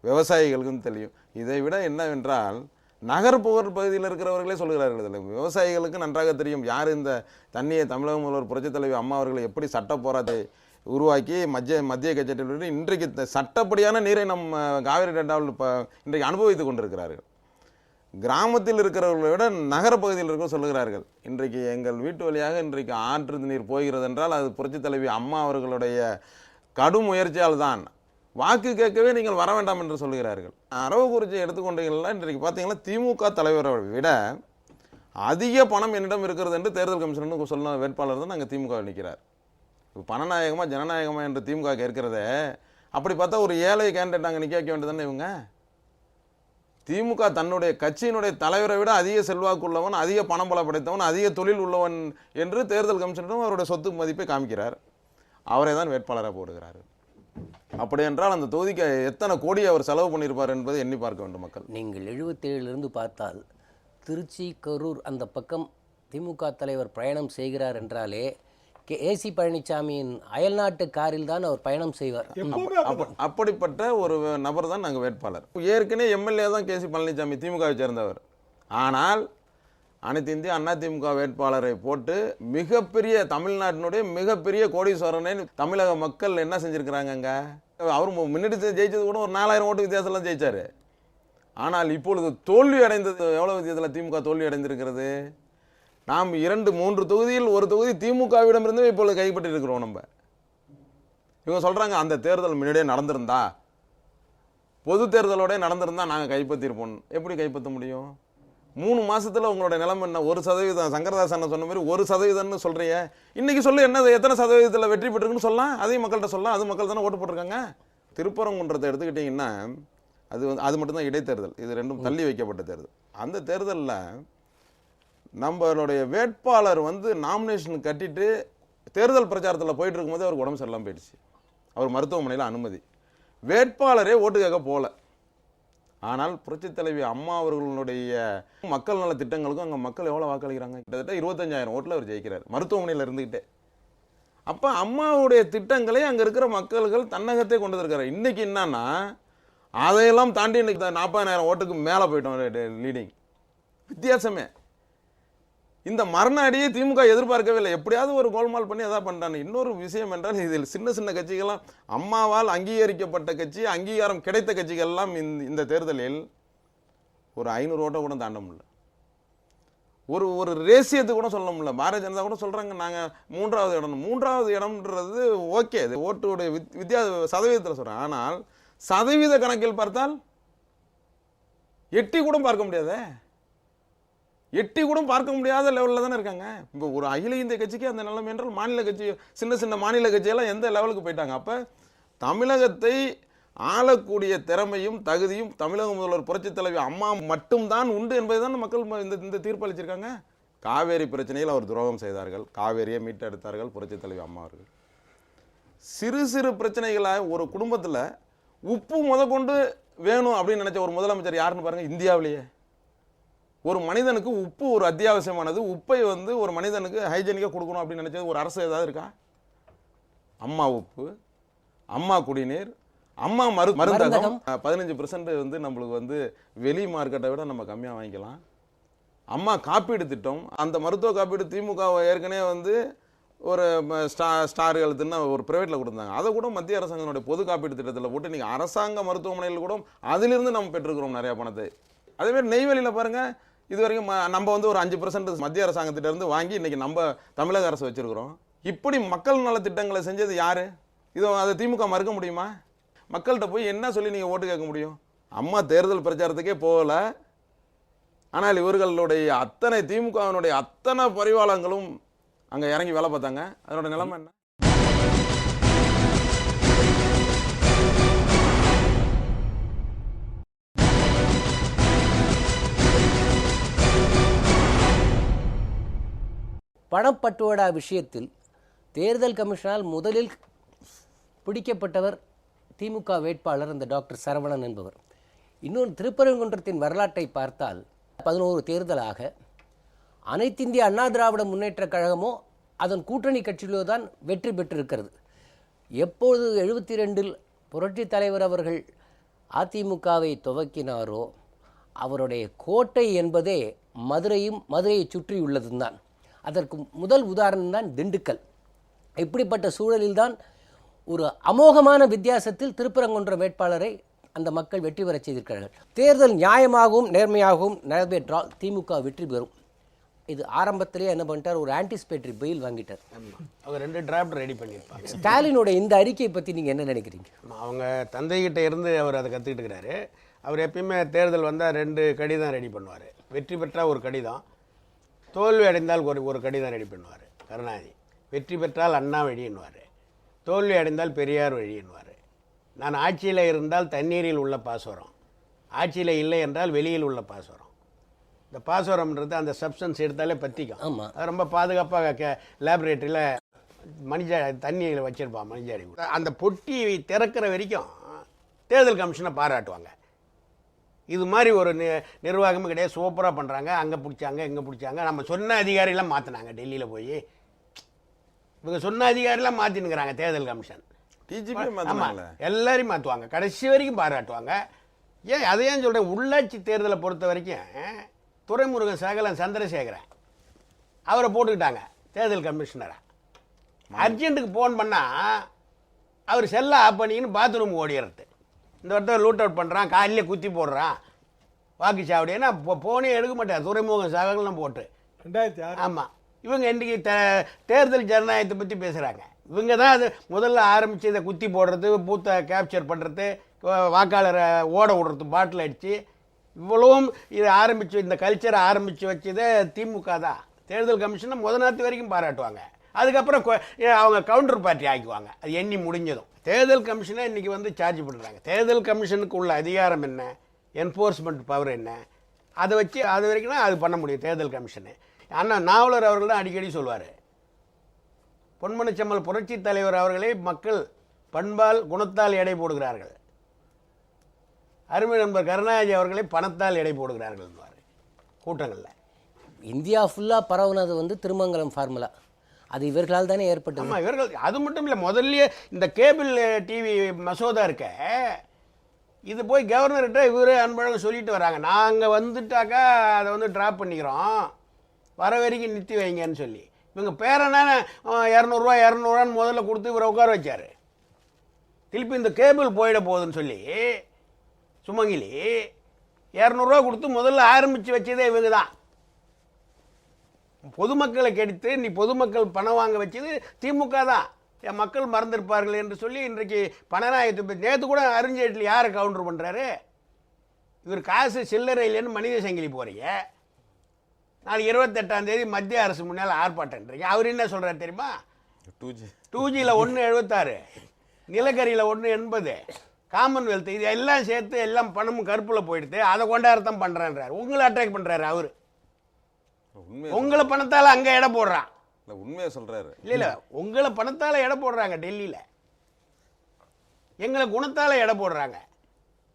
விவசாயிகளுக்கும் தெரியும். இதை விட என்னவென்றால் நகர்ப்புற பகுதியில் இருக்கிறவர்களே சொல்கிறார்கள், இதில் விவசாயிகளுக்கு நன்றாக தெரியும் யார் இந்த தண்ணியை தமிழக முதல்வர் புரட்சித் தலைவி அம்மா அவர்கள் எப்படி சட்ட போராட்டத்தை உருவாக்கி மத்திய கட்சியில் இன்றைக்கு சட்டப்படியான நீரை நம்ம காவிரி டெல்டாவில் இப்போ இன்றைக்கு அனுபவித்து கொண்டிருக்கிறார்கள். கிராமத்தில் இருக்கிறவர்களை விட நகர பகுதியில் இருக்க சொல்லுகிறார்கள், இன்றைக்கு எங்கள் வீட்டு வழியாக இன்றைக்கு ஆற்று நீர் போகிறது என்றால் அது புரட்சித் தலைவி அம்மா அவர்களுடைய கடும் முயற்சியால் தான், வாக்கு கேட்கவே நீங்கள் வர வேண்டாம் என்று சொல்லுகிறார்கள். அரவக்குறிச்சி எடுத்துக்கொண்டீங்கன்னா இன்றைக்கு பார்த்தீங்கன்னா திமுக தலைவரை விட அதிக பணம் என்னிடம் இருக்கிறது என்று தேர்தல் கமிஷன் சொன்ன வேட்பாளர் தான் நாங்கள் திமுக நிற்கிறார். இப்போ பணநாயகமா ஜனநாயகமா என்று திமுக கேட்கிறதே, அப்படி பார்த்தா ஒரு ஏழை கேண்டிடேட் அங்கே நிற்க வைக்க வேண்டியதானே இவங்க. திமுக தன்னுடைய கட்சியினுடைய தலைவரை விட அதிக செல்வாக்கு உள்ளவன், அதிக பணம் பல படைத்தவன், அதிக தொழில் உள்ளவன் என்று தேர்தல் கமிஷனும் அவருடைய சொத்து மதிப்பை காமிக்கிறார், அவரை தான் வேட்பாளராக போடுகிறார். அப்படி என்றால் அந்த தொகுதிக்கு எத்தனை கோடி அவர் செலவு பண்ணியிருப்பார் என்பதை எண்ணி பார்க்க வேண்டும் மக்கள். நீங்கள் 77லிருந்து பார்த்தால் திருச்சி கரூர் அந்த பக்கம் திமுக தலைவர் பயணம் செய்கிறார் என்றாலே ஏசி பழனிசாமியின் அயல்நாட்டு காரில் தான் அவர் பயணம் செய்வார். அப்படிப்பட்ட ஒரு நபர் தான் நாங்கள் வேட்பாளர். ஏற்கனவே எம்எல்ஏ தான் கேசி பழனிசாமி திமுகவை சேர்ந்தவர். ஆனால் அனைத்து இந்திய அண்ணா திமுக வேட்பாளரை போட்டு மிகப்பெரிய தமிழ்நாட்டினுடைய மிகப்பெரிய கோடீஸ்வரனை தமிழக மக்கள் என்ன செஞ்சுருக்கிறாங்க. அவர் முன்னாடி ஜெயிச்சது கூட ஒரு 4000 ஓட்டு வித்தியாசம்லாம் ஜெயிச்சார். ஆனால் இப்பொழுது தோல்வி அடைந்தது எவ்வளோ வித்தியாசத்தில் திமுக தோல்வி அடைந்திருக்கிறது. நாம் 2-3 தொகுதியில் ஒரு தொகுதி திமுகவிடமிருந்து இப்பொழுது கைப்பற்றி இருக்கிறோம். நம்ம இவங்க சொல்கிறாங்க அந்த தேர்தல் முன்னாடியே நடந்திருந்தா, பொது தேர்தலோட நடந்திருந்தா நாங்கள் கைப்பற்றிருப்போம். எப்படி கைப்பற்ற முடியும்? 3 மாதத்தில் உங்களோட நிலைமை என்ன? 1% சங்கரதாஸ் அண்ணன் சொன்ன மாதிரி 1%ன்னு சொல்கிறீங்க. இன்றைக்கி சொல்லி என்ன எத்தனை சதவீதத்தில் வெற்றி பெற்றிருக்குன்னு சொல்லலாம், அதையும் மக்கள்கிட்ட சொல்லலாம். அது மக்கள் தானே ஓட்டு போட்டிருக்காங்க. திருப்பரங்குன்றத்தை எடுத்துக்கிட்டிங்கன்னா அது மட்டும்தான் இடைத்தேர்தல், இது ரெண்டும் தள்ளி வைக்கப்பட்ட தேர்தல். அந்த தேர்தலில் நம்மளுடைய வேட்பாளர் நாமினேஷன் கட்டிட்டு தேர்தல் பிரச்சாரத்தில் போயிட்டு இருக்கும்போது அவருக்கு உடம்பு சரியில்லாமல் போயிடுச்சு. அவர் மருத்துவமனையில் அனுமதி. வேட்பாளரே ஓட்டு கேட்க போகல. ஆனால் புரட்சித் தலைவி அம்மா அவர்களுடைய மக்கள் நல திட்டங்களுக்கும் அங்கே மக்கள் எவ்வளோ வாக்களிக்கிறாங்க? கிட்டத்தட்ட 25,000 ஓட்டில் அவர் ஜெயிக்கிறார் மருத்துவமனையில் இருந்துக்கிட்டே. அப்போ அம்மாவுடைய திட்டங்களை அங்கே இருக்கிற மக்கள்கள் தன்னகத்தை கொண்டு வந்திருக்காரு. இன்றைக்கி என்னன்னா அதையெல்லாம் தாண்டி இன்னைக்கு 40,000 ஓட்டுக்கு மேலே போயிட்டோம் லீடிங் வித்தியாசமே. இந்த மறுநாடியே திமுக எதிர்பார்க்கவே இல்லை, எப்படியாவது ஒரு கோல்மால் பண்ணி எதாவது பண்ணிட்டாங்க. இன்னொரு விஷயம் என்றால் இதில் சின்ன சின்ன கட்சிகள்லாம் அம்மாவால் அங்கீகரிக்கப்பட்ட கட்சி, அங்கீகாரம் கிடைத்த கட்சிகள்லாம் இந்த தேர்தலில் ஒரு 500 ஓட்டை கூட தாண்ட முடியல. ஒரு ரேசியத்தை கூட சொல்ல முடியல. பாரதிய ஜனதா கூட சொல்கிறாங்க நாங்கள் 3வது இடம். 3வது இடம்ன்றது ஓகே, அது ஓட்டுடைய சதவீதத்தில் சொல்கிறேன். ஆனால் சதவீத கணக்கில் பார்த்தால் எட்டி கூட பார்க்க முடியாதே, எட்டி கூட பார்க்க முடியாத லெவலில் தானே இருக்காங்க. இப்போ ஒரு அகில இந்திய கட்சிக்கு அந்த நிலைமை என்றால் மாநில கட்சி, சின்ன சின்ன மாநில கட்சியெல்லாம் எந்த லெவலுக்கு போயிட்டாங்க. அப்போ தமிழகத்தை ஆளக்கூடிய திறமையும் தகுதியும் தமிழக முதல்வர் புரட்சித் தலைவி அம்மா மட்டும்தான் உண்டு என்பதை தான் மக்கள் இந்த தீர்ப்பு அளிச்சிருக்காங்க. காவேரி பிரச்சனையில் அவர் துரோகம் செய்தார்கள், காவேரியை மீட்டெடுத்தார்கள் புரட்சித் தலைவி அம்மா அவர்கள். சிறு சிறு பிரச்சனைகளை ஒரு குடும்பத்தில் உப்பு முதற்கொண்டு வேணும் அப்படின்னு நினைச்ச ஒரு முதலமைச்சர் யாருன்னு பாருங்க. இந்தியாவிலேயே ஒரு மனிதனுக்கு உப்பு ஒரு அத்தியாவசியமானது. உப்பை ஒரு மனிதனுக்கு ஹைஜீனிக்காக கொடுக்கணும் அப்படின்னு நினைச்சது ஒரு அரசு ஏதாவது இருக்கா? அம்மா உப்பு, அம்மா குடிநீர், அம்மா மருந்தகம் 15% நம்மளுக்கு வெளி மார்க்கெட்டை விட நம்ம கம்மியாக வாங்கிக்கலாம். அம்மா காப்பீடு திட்டம், அந்த மருத்துவ காப்பீடு திமுக ஏற்கனவே ஒரு ஸ்டார் ஹெல்த்னு ஒரு ப்ரைவேட்டில் கொடுத்தாங்க. அதை கூட மத்திய அரசாங்கத்தினுடைய பொது காப்பீடு திட்டத்தில் போட்டு இன்றைக்கி அரசாங்க மருத்துவமனையில் கூட அதிலிருந்து நம்ம பெற்றுக்கிறோம் நிறையா பணத்தை. அதேமாதிரி நெய்வேலியில் பாருங்கள், இது வரைக்கும் நம்ம ஒரு 5% மத்திய அரசாங்கத்திட்டருந்து வாங்கி இன்றைக்கி நம்ம தமிழக அரசு வச்சுருக்கிறோம். இப்படி மக்கள் நல திட்டங்களை செஞ்சது யார்? அதை திமுக மறுக்க முடியுமா? மக்கள்கிட்ட போய் என்ன சொல்லி நீங்கள் ஓட்டு கேட்க முடியும்? அம்மா தேர்தல் பிரச்சாரத்துக்கே போகலை. ஆனால் இவர்களுடைய அத்தனை திமுகவினுடைய அத்தனை பரிவாளங்களும் அங்கே இறங்கி வேலை பார்த்தாங்க. அதனோட நிலைமை என்ன? பணப்பட்டுவாடா விஷயத்தில் தேர்தல் கமிஷனால் முதலில் பிடிக்கப்பட்டவர் திமுக வேட்பாளர் அந்த டாக்டர் சரவணன் என்பவர். இன்னொன்று, திருப்பரங்குன்றத்தின் வரலாற்றை பார்த்தால் 11 தேர்தலாக அனைத்திந்திய அண்ணா திராவிட முன்னேற்ற கழகமோ அதன் கூட்டணி கட்சிகளோ தான் வெற்றி பெற்றிருக்கிறது. எப்பொழுது 72இல் புரட்சி தலைவர் அவர்கள் அதிமுகவை துவக்கினாரோ அவருடைய கோட்டை என்பதே மதுரையை சுற்றியுள்ளது தான். அதற்கு முதல் உதாரணம் தான் திண்டுக்கல். இப்படிப்பட்ட சூழலில்தான் ஒரு அமோகமான வித்தியாசத்தில் திருப்பரங்குன்றம் வேட்பாளரை அந்த மக்கள் வெற்றி பெறச் செய்திருக்கிறார்கள். தேர்தல் நியாயமாகவும் நேர்மையாகவும் நடைபெற்றால் திமுக வெற்றி பெறும். இது ஆரம்பத்திலே என்ன பண்ணிட்டார், ஒரு ஆன்டிசிபேட்டரி பெயில் வாங்கிட்டார். அவங்க 2 டிராஃப்ட் ரெடி பண்ணியிருப்பாங்க. ஸ்டாலினோட இந்த அறிக்கையை பற்றி நீங்கள் என்ன நினைக்கிறீங்க? அவங்க தந்தைகிட்ட இருந்து அவர் அதை கற்றுக்கிட்டு இருக்கிறாரு. அவர் எப்பயுமே தேர்தல் வந்தால் 2 கடிதம் ரெடி பண்ணுவார். வெற்றி பெற்றால் ஒரு கடிதம், தோல்வி அடைந்தால் ஒரு கடிதம் ரெடி பண்ணுவார் கருணாநிதி. வெற்றி பெற்றால் அண்ணா வழின்னுவார், தோல்வி அடைந்தால் பெரியார் வழின்னுவார். நான் ஆட்சியில் இருந்தால் தண்ணீரில் உள்ள பாசோரம், ஆட்சியில் இல்லை என்றால் வெளியில் உள்ள பாசோரம். இந்த பாசோரம்ன்றது அந்த சப்ஸ்டன்ஸ் எடுத்தாலே பற்றிக்கும். ஆமாம், அது ரொம்ப பாதுகாப்பாக லேபரேட்டரியில் தண்ணியில் வச்சுருப்பான் மனிதடி. அந்த பொட்டி திறக்கிற வரைக்கும் தேர்தல் கமிஷனை பாராட்டுவாங்க. இது மாதிரி ஒரு நிர்வாகமும் கிடையாது, சூப்பராக பண்ணுறாங்க. அங்கே பிடிச்சாங்க இங்கே பிடிச்சாங்க. நம்ம சொன்ன அதிகாரிலாம் மாற்றினாங்க டெல்லியில் போய். இவங்க சொன்ன அதிகாரிலாம் மாற்றினுங்கிறாங்க தேர்தல் கமிஷன். ஆமாம், எல்லாரையும் மாற்றுவாங்க, கடைசி வரைக்கும் பாராட்டுவாங்க. ஏன் அதையும் சொல்கிறேன், உள்ளாட்சி தேர்தலை பொறுத்த வரைக்கும் துரைமுருகன் சகலன் சந்திரசேகரன் அவரை போட்டுக்கிட்டாங்க தேர்தல் கமிஷனரை. அர்ஜென்ட்டுக்கு ஃபோன் பண்ணால் அவர் செல்லை ஆஃப் பண்ணிக்கின்னு பாத்ரூம் ஓடிடுறது. இந்த ஒருத்தர் லூட் அவுட் பண்ணுறான், காலையில் குத்தி போடுறான் வாக்குச்சாவடி. ஏன்னா ஃபோனே எடுக்க மாட்டார் துரைமுருகன் சகலன் போட்டு. 2006. ஆமாம், இவங்க இன்றைக்கி தேர்தல் ஜனநாயகத்தை பற்றி பேசுகிறாங்க. இவங்க தான் அது முதல்ல ஆரம்பித்து இதை குத்தி போடுறது, பூத்தை கேப்சர் பண்ணுறது, வாக்காளரை ஓட விடுறது பாட்டில் அடித்து, இவ்வளவும் இதை ஆரம்பித்து இந்த கல்ச்சரை ஆரம்பித்து வச்சதே திமுக தான். தேர்தல் கமிஷனை நாத்து வரைக்கும் பாராட்டுவாங்க. அதுக்கப்புறம் அவங்க கவுண்டர் பார்ட்டி ஆக்குவாங்க அது எண்ணி முடிஞ்சதும். தேர்தல் கமிஷனை இன்றைக்கி சார்ஜ் பண்ணுறாங்க. தேர்தல் கமிஷனுக்கு உள்ள அதிகாரம் என்ன, என்ஃபோர்ஸ்மெண்ட் பவர் என்ன, அதை வச்சு அது வரைக்கும் தான் அது பண்ண முடியும் தேர்தல் கமிஷனு. ஆனால் நாவலர் அவர்கள் தான் அடிக்கடி சொல்வார், பொன்மனச்செம்மல் புரட்சி தலைவர் அவர்களை மக்கள் பண்பால் குணத்தால் எடை போடுகிறார்கள், அருமை நண்பர் கருணாநிதி அவர்களை பணத்தால் எடை போடுகிறார்கள் கூட்டங்களில். இந்தியா ஃபுல்லாக பரவுனது திருமங்கலம் ஃபார்முலா, அது இவர்களால் தானே ஏற்பட்டது. ஆமாம், இவர்கள். அது மட்டும் இல்லை, முதல்ல இந்த கேபிள் டிவி மசோதா இருக்க, இது போய் கவர்னர்கிட்ட இவரே அன்பழகன் சொல்லிட்டு வராங்க, நாங்கள் வந்துட்டாக்கா அதை ட்ராப் பண்ணிக்கிறோம், வர வரைக்கும் நிறுத்தி வைங்கன்னு சொல்லி. இவங்க பேரனான 200 முதல்ல கொடுத்து இவரை உட்கார வச்சார். திருப்பி இந்த கேபிள் போயிட போகுதுன்னு சொல்லி சுமங்கிலி 200 கொடுத்து முதல்ல ஆரம்பித்து வச்சதே இவங்க தான். பொதுமக்களை கெடுத்து நீ பொதுமக்கள் பணம் வாங்க வச்சது திமுக தான். என் மக்கள் மறந்திருப்பார்கள் என்று சொல்லி இன்றைக்கு பணநாயகத்தை நேற்று கூட அருண்ஜேட்லி யாரை கவுண்டர் பண்ணுறாரு, இவர் காசு சில்லறை இல்லைன்னு மனித சங்கிலி போகிறீங்க. நாளைக்கு 28ஆம் தேதி மத்திய அரசு முன்னால் ஆர்ப்பாட்டன்றீங்க. அவர் என்ன சொல்கிறார் தெரியுமா, 2Gயில் 1.76, நிலக்கரியில் 1.80, காமன்வெல்த், இது எல்லாம் சேர்த்து எல்லாம் பணமும் கருப்பில் போயிடுது, அதை கொண்டாடத்தான் பண்ணுறான்றார். உங்களை அட்டாக் பண்ணுறாரு அவர். உங்களை பணத்தால் அங்கே எடை போடுறான். உண்மையை சொல்கிறாரு. இல்லை, உங்களை பணத்தால் எடை போடுறாங்க டெல்லியில், எங்களை குணத்தால் எடை போடுறாங்க.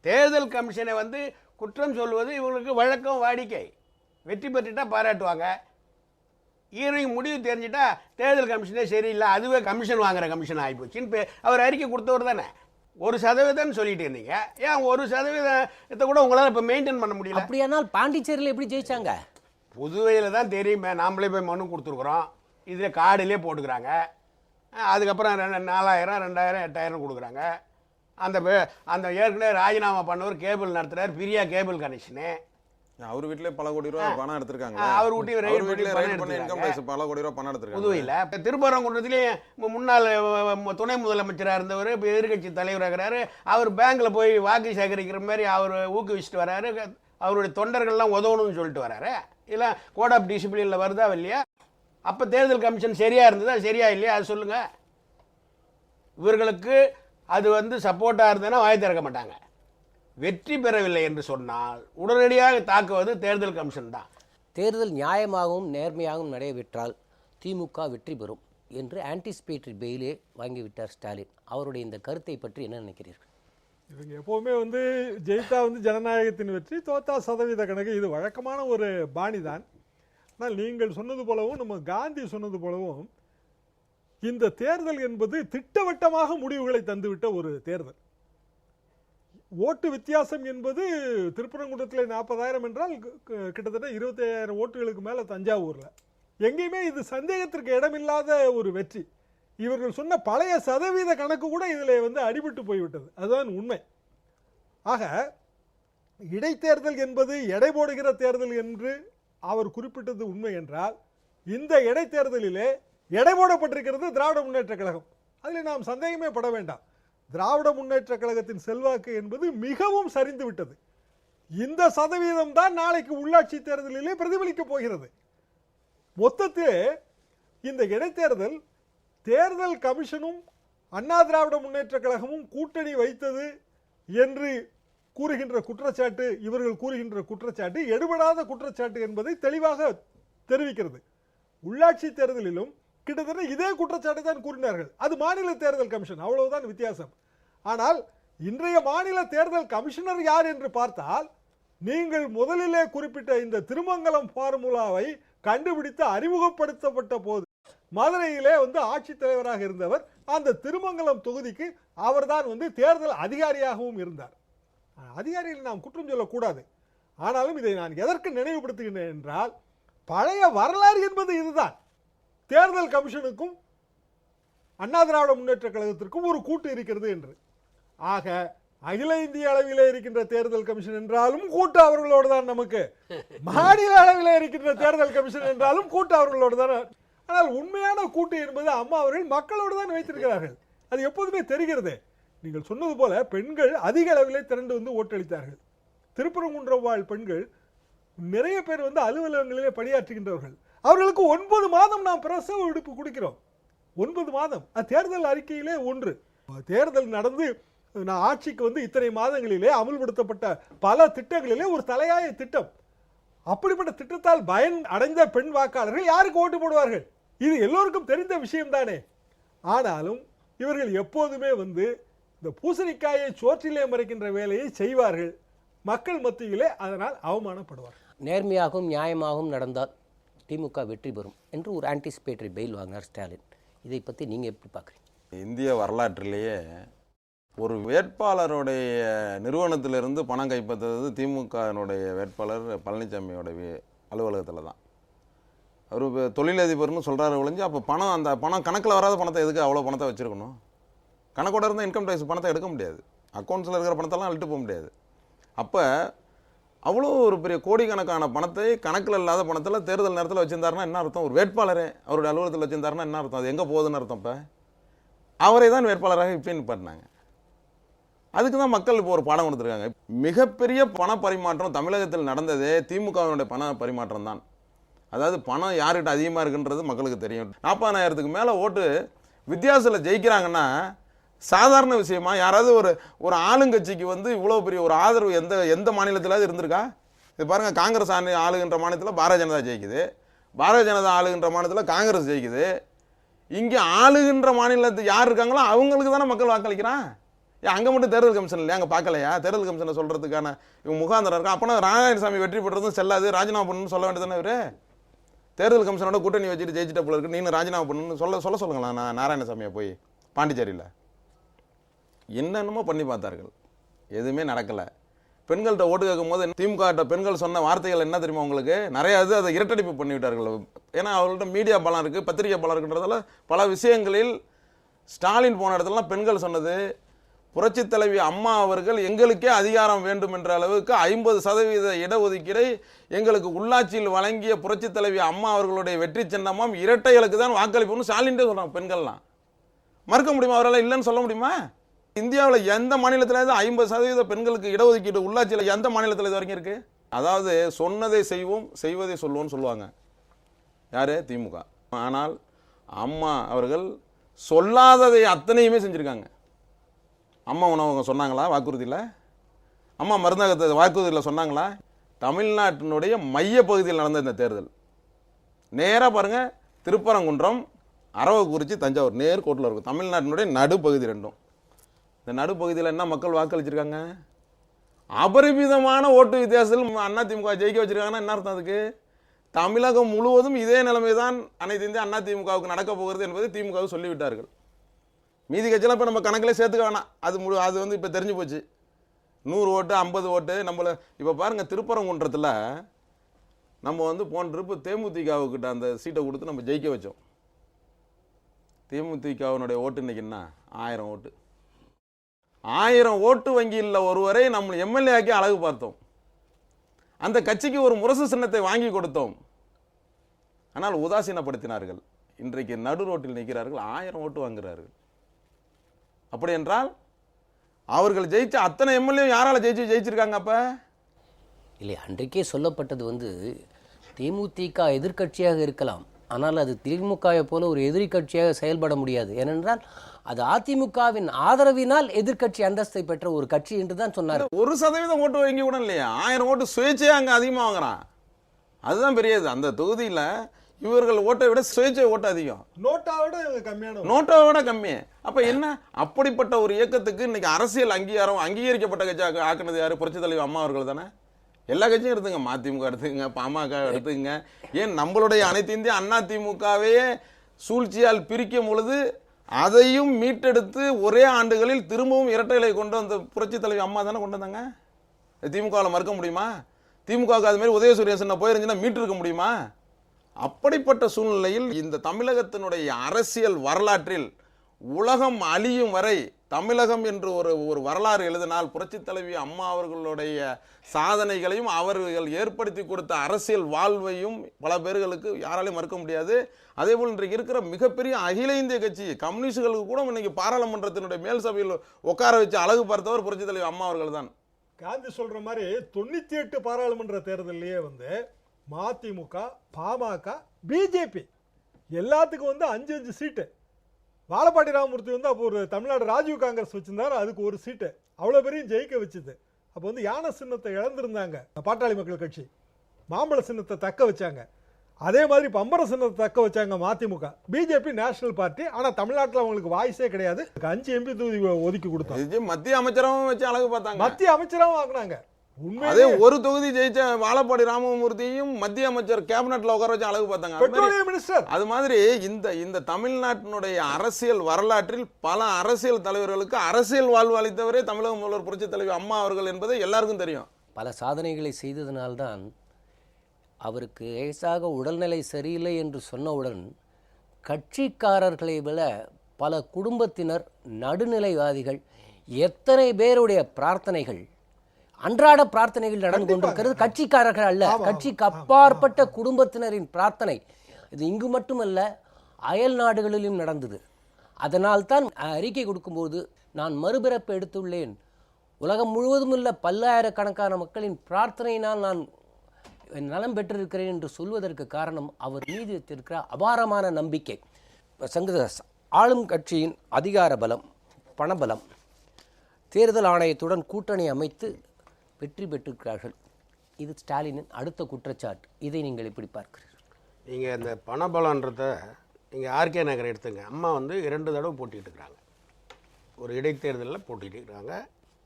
தேர்தல் கமிஷனை குற்றம் சொல்வது இவங்களுக்கு வழக்கம், வாடிக்கை. வெற்றி பெற்றுட்டா பாராட்டுவாங்க, ஈரோடு முடிவு தெரிஞ்சிட்டா தேர்தல் கமிஷனே சரியில்லை, அதுவே கமிஷன் வாங்குற கமிஷன் ஆகிப்போச்சுன்னு அவர் அறிக்கை கொடுத்தவர் தானே. 1% சொல்லிட்டு இருந்தீங்க, ஏன் 1% கூட உங்களால் இப்போ மெயின்டைன் பண்ண முடியல? அப்படியானால் பாண்டிச்சேரியில் எப்படி ஜெயிச்சாங்க? புதுவையில் தான் தெரியுமே, நாமளே போய் மனு கொடுத்துருக்குறோம், இதில் கார்டிலே போட்டுக்கிறாங்க. அதுக்கப்புறம் 4000, 2000, 8000 கொடுக்குறாங்க. அந்த ஏற்கனவே ராஜினாமா பண்ணவர் கேபிள் நடத்துகிறார், பிரியா கேபிள் கனெக்ஷனு. அவர் வீட்டிலே பல கோடி ரூபா பணம் எடுத்திருக்காங்க. அவர் வீட்டில் பல கோடி ரூபா பணம் எடுத்திருக்காங்க. புதுவையில் திருப்பரங்குன்றத்துலேயும் முன்னாள் துணை முதலமைச்சராக இருந்தவர் இப்போ எதிர்கட்சி தலைவராக இருக்கிறாரு. அவர் பேங்க்கில் போய் வாக்கு சேகரிக்கிற மாதிரி அவர் ஊக்குவிச்சுட்டு வர்றாரு. அவருடைய தொண்டர்கள்லாம் உதவணும்னு சொல்லிட்டு வர்றாரு. இல்லை கோட் ஆஃப் டிசிப்ளினில் வருதா இல்லையா? அப்போ தேர்தல் கமிஷன் சரியாக இருந்ததா சரியா இல்லையா அது சொல்லுங்கள். இவர்களுக்கு அது சப்போர்ட்டாக இருந்ததுன்னா வாய் திறக்க மாட்டாங்க. வெற்றி பெறவில்லை என்று சொன்னால் உடனடியாக தாக்குவது தேர்தல் கமிஷன் தான். தேர்தல் நியாயமாகவும் நேர்மையாகவும் நடைபெற்றால் திமுக வெற்றி பெறும். என்று ஆன்டிசிபேட்டரி பெயிலே வாங்கிவிட்டார் ஸ்டாலின். அவருடைய இந்த கருத்தை பற்றி என்ன நினைக்கிறீர்கள்? இவங்க எப்போவுமே வந்து ஜெயித்தா வந்து ஜனநாயகத்தின் வெற்றி, தோத்தா சதவீத கணக்கு, இது வழக்கமான ஒரு பாணி தான். ஆனால் நீங்கள் சொன்னது போலவும் நம்ம காந்தி சொன்னது போலவும் இந்த தேர்தல் என்பது திட்டவட்டமாக முடிவுகளை தந்துவிட்ட ஒரு தேர்தல். ஓட்டு வித்தியாசம் என்பது திருப்பரங்குன்றத்தில் 40,000 என்றால் கிட்டத்தட்ட 25,000 ஓட்டுகளுக்கு மேலே தஞ்சாவூரில். எங்கேயுமே இது சந்தேகத்திற்கு இடமில்லாத ஒரு வெற்றி. இவர்கள் சொன்ன பழைய சதவீத கணக்கு கூட இதில் வந்து அடிபட்டு போய்விட்டது. அதுதான் உண்மை. ஆக இடைத்தேர்தல் என்பது எடை போடுகிற தேர்தல் என்று அவர் குறிப்பிட்டது உண்மை என்றால், இந்த இடைத்தேர்தலிலே எடை போடப்பட்டிருக்கிறது திராவிட முன்னேற்ற கழகம். அதில் நாம் சந்தேகமே பட வேண்டாம். திராவிட முன்னேற்ற கழகத்தின் செல்வாக்கு என்பது மிகவும் சரிந்து விட்டது. இந்த சதவீதம் தான் நாளைக்கு உள்ளாட்சி தேர்தலிலே பிரதிபலிக்க போகிறது. மொத்தத்தில் இந்த இடைத்தேர்தல் தேர்தல் கமிஷனும் அண்ணா திராவிட முன்னேற்ற கழகமும் கூட்டணி வைத்தது என்று கூறுகின்ற குற்றச்சாட்டு, இவர்கள் கூறுகின்ற குற்றச்சாட்டு எடுபடாத குற்றச்சாட்டு என்பதை தெளிவாக தெரிவிக்கிறது. உள்ளாட்சி தேர்தலிலும் கிட்டத்தட்ட இதே குற்றச்சாட்டை தான் கூறினார்கள். அது மாநில தேர்தல் கமிஷன், அவ்வளவுதான் வித்தியாசம். ஆனால் இன்றைய மாநில தேர்தல் கமிஷனர் யார் என்று பார்த்தால், நீங்கள் முதலிலே குறிப்பிட்ட இந்த திருமங்கலம் ஃபார்முலாவை கண்டுபிடித்து அறிமுகப்படுத்தப்பட்ட போது மதுரையிலே வந்து ஆட்சித்தலைவராக இருந்தவர், அந்த திருமங்கலம் தொகுதிக்கு அவர்தான் வந்து தேர்தல் அதிகாரியாகவும் இருந்தார். அதிகாரிகள் நாம் குற்றம் சொல்லக்கூடாது. ஆனாலும் இதை நான் எதற்கு நினைவுபடுத்துகிறேன் என்றால், பழைய வரலாறு என்பது இதுதான். தேர்தல் கமிஷனுக்கும் அண்ணா திராவிட முன்னேற்ற கழகத்திற்கும் ஒரு கூட்டு இருக்கிறது என்று. ஆக அகில இந்திய அளவிலே இருக்கின்ற தேர்தல் கமிஷன் என்றாலும் கூட்டு அவர்களோடு தான், நமக்கு மாநில அளவிலே இருக்கின்ற தேர்தல் கமிஷன் என்றாலும் கூட்டு அவர்களோடு தான். ஆனால் உண்மையான கூட்டு என்பது அம்மா அவர்கள் மக்களோடு தான் வைத்திருக்கிறார்கள். அது எப்போதுமே தெரிகிறது. நீங்கள் சொன்னது போல பெண்கள் அதிக அளவிலே திரண்டு வந்து ஓட்டளித்தார்கள். திருப்பரங்குன்றம் வாழ் பெண்கள் நிறைய பேர் வந்து அலுவலகங்களிலே பணியாற்றுகின்றவர்கள். அவர்களுக்கு 9 மாதம் நாம் பிரசவ விடுப்பு கொடுக்கிறோம். 9 மாதம். தேர்தல் அறிக்கையிலே ஒன்று. தேர்தல் நடந்து ஆட்சிக்கு வந்து இத்தனை மாதங்களிலே அமல்படுத்தப்பட்ட பல திட்டங்களிலே ஒரு தலையாய திட்டம். அப்படிப்பட்ட திட்டத்தால் பயன் அடைந்த பெண் வாக்காளர்கள் யாருக்கு ஓட்டு போடுவார்கள்? இது எல்லோருக்கும் தெரிந்த விஷயம் தானே. ஆனாலும் இவர்கள் எப்போதுமே வந்து இந்த பூசணிக்காயை சோற்றிலே மறைக்கின்ற வேலையை செய்வார்கள். மக்கள் மத்தியிலே அதனால் அவமானப்படுவார்கள். நேர்மையாகவும் நியாயமாகவும் நடந்தால் திமுக வெற்றி பெறும் என்று ஒரு ஆன்டிசிபேட்டரி பெயில் வாங்கினார் ஸ்டாலின். இதை பற்றி நீங்கள் எப்படி பார்க்குறீங்க? இந்திய வரலாற்றிலேயே ஒரு வேட்பாளருடைய நிறுவனத்திலிருந்து பணம் கைப்பற்றுறது திமுகனுடைய வேட்பாளர் பழனிசாமியோட அலுவலகத்தில் தான். அவர் தொழிலதிபர்னு சொல்கிறாரு ஒழிஞ்சு, அப்போ பணம், அந்த பணம் கணக்கில் வராத பணத்தை எதுக்கு அவ்வளோ பணத்தை வச்சுருக்கணும்? கணக்கோட இருந்தால் இன்கம் டேக்ஸ் பணத்தை எடுக்க முடியாது, அக்கௌண்ட்ஸில் இருக்கிற பணத்தெல்லாம் அழுட்டு போக முடியாது. அப்போ அவ்வளோ ஒரு பெரிய கோடிக்கணக்கான பணத்தை கணக்கில் இல்லாத பணத்தில் தேர்தல் நேரத்தில் வச்சுருந்தாருன்னா என்ன அர்த்தம்? ஒரு வேட்பாளரே அவருடைய அலுவலகத்தில் வச்சுருந்தாருன்னா என்ன அர்த்தம்? அது எங்கே போகுதுன்னு அர்த்தம். இப்போ அவரை தான் வேட்பாளராக இப்போன்னு நிப்பாட்டினாங்க. அதுக்கு தான் மக்கள் இப்போ ஒரு பாடம் கொடுத்துருக்காங்க. மிகப்பெரிய பண பரிமாற்றம் தமிழகத்தில் நடந்ததே திமுகவினுடைய பண பரிமாற்றம் தான். அதாவது பணம் யார்கிட்ட அதிகமாக இருக்குன்றது மக்களுக்கு தெரியும். 40,000க்கு மேலே ஓட்டு வித்தியாசத்தில் ஜெயிக்கிறாங்கன்னா சாதாரண விஷயமா? யாராவது ஒரு ஆளுங்கட்சிக்கு வந்து இவ்வளோ பெரிய ஒரு ஆதரவு எந்த மாநிலத்திலாவது இருந்திருக்கா? இது பாருங்கள், காங்கிரஸ் ஆளுகின்ற மாநிலத்தில் பாரதிய ஜனதா ஜெயிக்குது, பாரதிய ஜனதா ஆளுகின்ற மாநிலத்தில் காங்கிரஸ் ஜெயிக்குது. இங்கே ஆளுகின்ற மாநிலத்துக்கு யார் இருக்காங்களோ அவங்களுக்கு தானே மக்கள் வாக்களிக்கிறான். அங்கே மட்டும் தேர்தல் கமிஷன் இல்லையா? அங்கே பார்க்கலையா? தேர்தல் கமிஷனை சொல்கிறதுக்கான இவங்க முகாந்திரம் இருக்கா? அப்போனா நாராயணசாமி வெற்றி பெற்றதும் செல்லாது, ராஜினாமா பண்ணணும்னு சொல்ல வேண்டியதானே? இவர் தேர்தல் கமிஷனோட கூட்டணி வச்சுட்டு ஜெயிச்சிட்ட போல இருக்கு, நீங்க ராஜினாமா பண்ணணும்னு சொல்ல சொல்லுங்களா? நான் நாராயணசாமியை போய் பாண்டிச்சேரியில் என்னென்னமோ பண்ணி பார்த்தார்கள், எதுவுமே நடக்கலை. பெண்கள்கிட்ட ஓட்டு கேட்கும் போது திமுக பெண்கள் சொன்ன வார்த்தைகள் என்ன தெரியுமா உங்களுக்கு? நிறையா இது அதை இரட்டடிப்பு பண்ணிவிட்டார்கள். ஏன்னா அவர்கள்ட்ட மீடியா பலம் இருக்குது, பத்திரிகை பலம் இருக்குன்றதால பல விஷயங்களில் ஸ்டாலின் போன இடத்துலலாம் பெண்கள் சொன்னது, புரட்சி தலைவி அம்மா அவர்கள் எங்களுக்கே அதிகாரம் வேண்டும் என்ற அளவுக்கு 50% இடஒதுக்கீடை எங்களுக்கு உள்ளாட்சியில் வழங்கிய புரட்சி தலைவி அம்மா அவர்களுடைய வெற்றி சின்னமாம் இரட்டைகளுக்கு தான் வாக்களிப்புன்னு ஸ்டாலின்டே சொல்கிறாங்க. பெண்கள்லாம் மறுக்க முடியுமா? அவரால் இல்லைன்னு சொல்ல முடியுமா? இந்தியாவில் எந்த மாநிலத்தில் 50% பெண்களுக்கு இடஒதுக்கீடு உள்ளாட்சியில் எந்த மாநிலத்தில் இது வரைக்கும் இருக்குது? அதாவது சொன்னதை செய்வோம், செய்வதை சொல்லுவோம்னு சொல்லுவாங்க. யார்? திமுக. ஆனால் அம்மா அவர்கள் சொல்லாததை அத்தனையுமே செஞ்சுருக்காங்க. அம்மா உணவங்க சொன்னாங்களா வாக்குறுதியில்? அம்மா மருந்தகத்தை வாக்குறுதியில் சொன்னாங்களா? தமிழ்நாட்டினுடைய மைய பகுதியில் நடந்த இந்த தேர்தல் நேராக பாருங்கள், திருப்பரங்குன்றம் அரவக்குறிச்சி தஞ்சாவூர் நேர்கோட்டில் இருக்கும். தமிழ்நாட்டினுடைய நடுப்பகுதி ரெண்டும். இந்த நடுப்பகுதியில் என்ன மக்கள் வாக்களிச்சிருக்காங்க? அபரிமிதமான ஓட்டு வித்தியாசத்தில் அதிமுக ஜெயிக்க வச்சிருக்காங்கன்னா என்ன அர்த்தம்? அதுக்கு தமிழகம் முழுவதும் இதே நிலைமை தான் அனைத்து இந்திய அதிமுகவுக்கு நடக்க போகிறது என்பதை திமுகவுக்கு சொல்லிவிட்டார்கள். மீதி கட்சியெல்லாம் இப்போ நம்ம கணக்கில் சேர்த்துக்க வேணாம். அது வந்து இப்போ தெரிஞ்சு போச்சு. 100 ஓட்டு 50 ஓட்டு நம்மளை இப்போ பாருங்கள், திருப்பரங்குன்றத்தில் நம்ம வந்து போன ட்ரிப்பு தேமுதிகவுக்கிட்ட அந்த சீட்டை கொடுத்து நம்ம ஜெயிக்க வச்சோம். தேமுதிகவினுடைய ஓட்டு இன்னைக்கு என்ன? 1000 ஓட்டு. 1000 ஓட்டு வங்கியில் ஒருவரை நம்ம எம்எல்ஏ ஆக்கி அழகு பார்த்தோம். அந்த கட்சிக்கு ஒரு முரசு சின்னத்தை வாங்கி கொடுத்தோம். ஆனால் உதாசீனப்படுத்தினார்கள். இன்றைக்கு நடு ரோட்டில் நிற்கிறார்கள், 1000 ஓட்டு வாங்குகிறார்கள். அப்படி என்றால் அவர்கள் ஜெயிச்ச அத்தனை எம்எல்ஏ யாரால ஜெயிச்சிருக்காங்க? அப்ப இல்லை, அன்றைக்கே சொல்லப்பட்டது வந்து தேமுதிக எதிர்க்கட்சியாக இருக்கலாம், ஆனால் அது திமுகவை போல ஒரு எதிரி கட்சியாக செயல்பட முடியாது. ஏனென்றால் அது அதிமுகவின் ஆதரவினால் எதிர்க்கட்சி அந்தஸ்தை பெற்ற ஒரு கட்சி என்று தான் சொன்னார். 1% ஓட்டு வாங்கி கூட இல்லையா? 1000 ஓட்டு சுயேட்சையா அங்க அதிகமாக வாங்குறான். அதுதான் பெரியது. அந்த தொகுதியில் இவர்கள் ஓட்டை விட சுயேட்சை ஓட்டு அதிகம், நோட்டாவை விட கம்மி. அப்ப என்ன? அப்படிப்பட்ட ஒரு இயக்கத்துக்கு இன்னைக்கு அரசியல் அங்கீகரிக்கப்பட்ட கட்சி ஆக்குனது யாரு? புரட்சி தலைவர் அம்மா அவர்கள் தானே. எல்லா கட்சியும் எடுத்துங்க, மதிமுக எடுத்துங்க, பாமக எடுத்துங்க, ஏன் நம்மளுடைய அனைத்து இந்திய அண்ணா திமுகவையே சூழ்ச்சியால் பிரிக்கும் பொழுது அதையும் மீட்டெடுத்து ஒரே ஆண்டுகளில் திரும்பவும் இரட்டை இலை கொண்டு வந்த புரட்சி தலைவி அம்மா தானே கொண்டு வந்தாங்க. திமுகவில் மறுக்க முடியுமா? திமுகவுக்கு அது மாதிரி உதயசூரியன் போயிருந்துச்சுன்னா மீட்டு இருக்க முடியுமா? அப்படிப்பட்ட சூழ்நிலையில் இந்த தமிழகத்தினுடைய அரசியல் வரலாற்றில் உலகம் அழியும் வரை தமிழகம் என்று ஒரு வரலாறு எழுதினால் புரட்சி தலைவி அம்மா அவர்களுடைய சாதனைகளையும் அவர்கள் ஏற்படுத்தி கொடுத்த அரசியல் வாழ்வையும் பல பேர்களுக்கு யாராலையும் மறுக்க முடியாது. அதே போல் இன்றைக்கு இருக்கிற மிகப்பெரிய அகில இந்திய கட்சி கம்யூனிஸ்டுகளுக்கு கூட இன்னைக்கு பாராளுமன்றத்தினுடைய மேல் சபையில் உட்கார வச்சு அழகு பார்த்தவர் புரட்சி தலைவி அம்மா அவர்கள் தான். காந்தி சொல்ற மாதிரி 98 பாராளுமன்ற தேர்தலையே வந்து மதிமுக, பாமக, பிஜேபி எல்லாத்துக்கும் வந்து 5 சீட்டு. வாழப்பாடி ராமமூர்த்தி வந்து அப்போ ஒரு தமிழ்நாடு ராஜீவ் காங்கிரஸ் வச்சிருந்தாரு, அதுக்கு ஒரு சீட்டு. அவ்வளோ பேரையும் ஜெயிக்க வச்சுது. அப்போ வந்து யானை சின்னத்தை இழந்திருந்தாங்க பாட்டாளி மக்கள் கட்சி, மாம்பழ சின்னத்தை தக்க வச்சாங்க. அதே மாதிரி பம்பர சின்னத்தை தக்க வச்சாங்க மதிமுக. பிஜேபி நேஷனல் பார்ட்டி, ஆனால் தமிழ்நாட்டில் அவங்களுக்கு வாய்ஸே கிடையாது. 5 எம்பி தொகுதி ஒதுக்கி கொடுத்தாங்க. மத்திய அமைச்சராகவும் வச்சு அழகு பார்த்தாங்க, மத்திய அமைச்சராகவும் ஆக்குனாங்க. அதே ஒரு தொகுதி ஜெயிச்ச வாழப்பாடி ராமமூர்த்தியும் மத்திய அமைச்சர் கேபினெட்ல உட்கார வச்சு அழகு பார்த்தாங்க. அது மாதிரி இந்த தமிழ்நாட்டினுடைய அரசியல் வரலாற்றில் பல அரசியல் தலைவர்களுக்கு அரசியல் வாழ்வு அளித்தவரே தமிழக முதல்வர் புரட்சி தலைவி அம்மா அவர்கள் என்பதை எல்லாருக்கும் தெரியும். பல சாதனைகளை செய்ததனால்தான் அவருக்கு லேசாக உடல்நிலை சரியில்லை என்று சொன்னவுடன் கட்சிக்காரர்களை விட பல குடும்பத்தினர், நடுநிலைவாதிகள், எத்தனை பேருடைய பிரார்த்தனைகள், அன்றாட பிரார்த்தனைகள் நடந்து கொண்டிருக்கிறது. கட்சிக்காரர்கள் அல்ல, கட்சிக்கு அப்பாற்பட்ட குடும்பத்தினரின் பிரார்த்தனை. இது இங்கு மட்டுமல்ல, அயல் நாடுகளிலும் நடந்தது. அதனால் தான் அறிக்கை கொடுக்கும்போது நான் மறுபிறப்பு எடுத்துள்ளேன், உலகம் முழுவதும் உள்ள பல்லாயிரக்கணக்கான மக்களின் பிரார்த்தனையினால் நான் நலம் பெற்றிருக்கிறேன் என்று சொல்வதற்கு காரணம் அவர் மீது இருக்கிற அபாரமான நம்பிக்கை. ஆளும் கட்சியின் அதிகார பலம், பணபலம், தேர்தல் ஆணையத்துடன் கூட்டணி அமைத்து வெற்றி பெற்றிருக்கிறார்கள். இது ஸ்டாலினின் அடுத்த குற்றச்சாட்டு. இதை நீங்கள் எப்படி பார்க்கிறீர்கள்? நீங்கள் இந்த பணபலன்றதை நீங்கள் ஆர்கே நகர் எடுத்துங்க. அம்மா வந்து 2 தடவை போட்டிட்டு இருக்கிறாங்க. ஒரு இடைத்தேர்தலில் போட்டிட்டு இருக்கிறாங்க,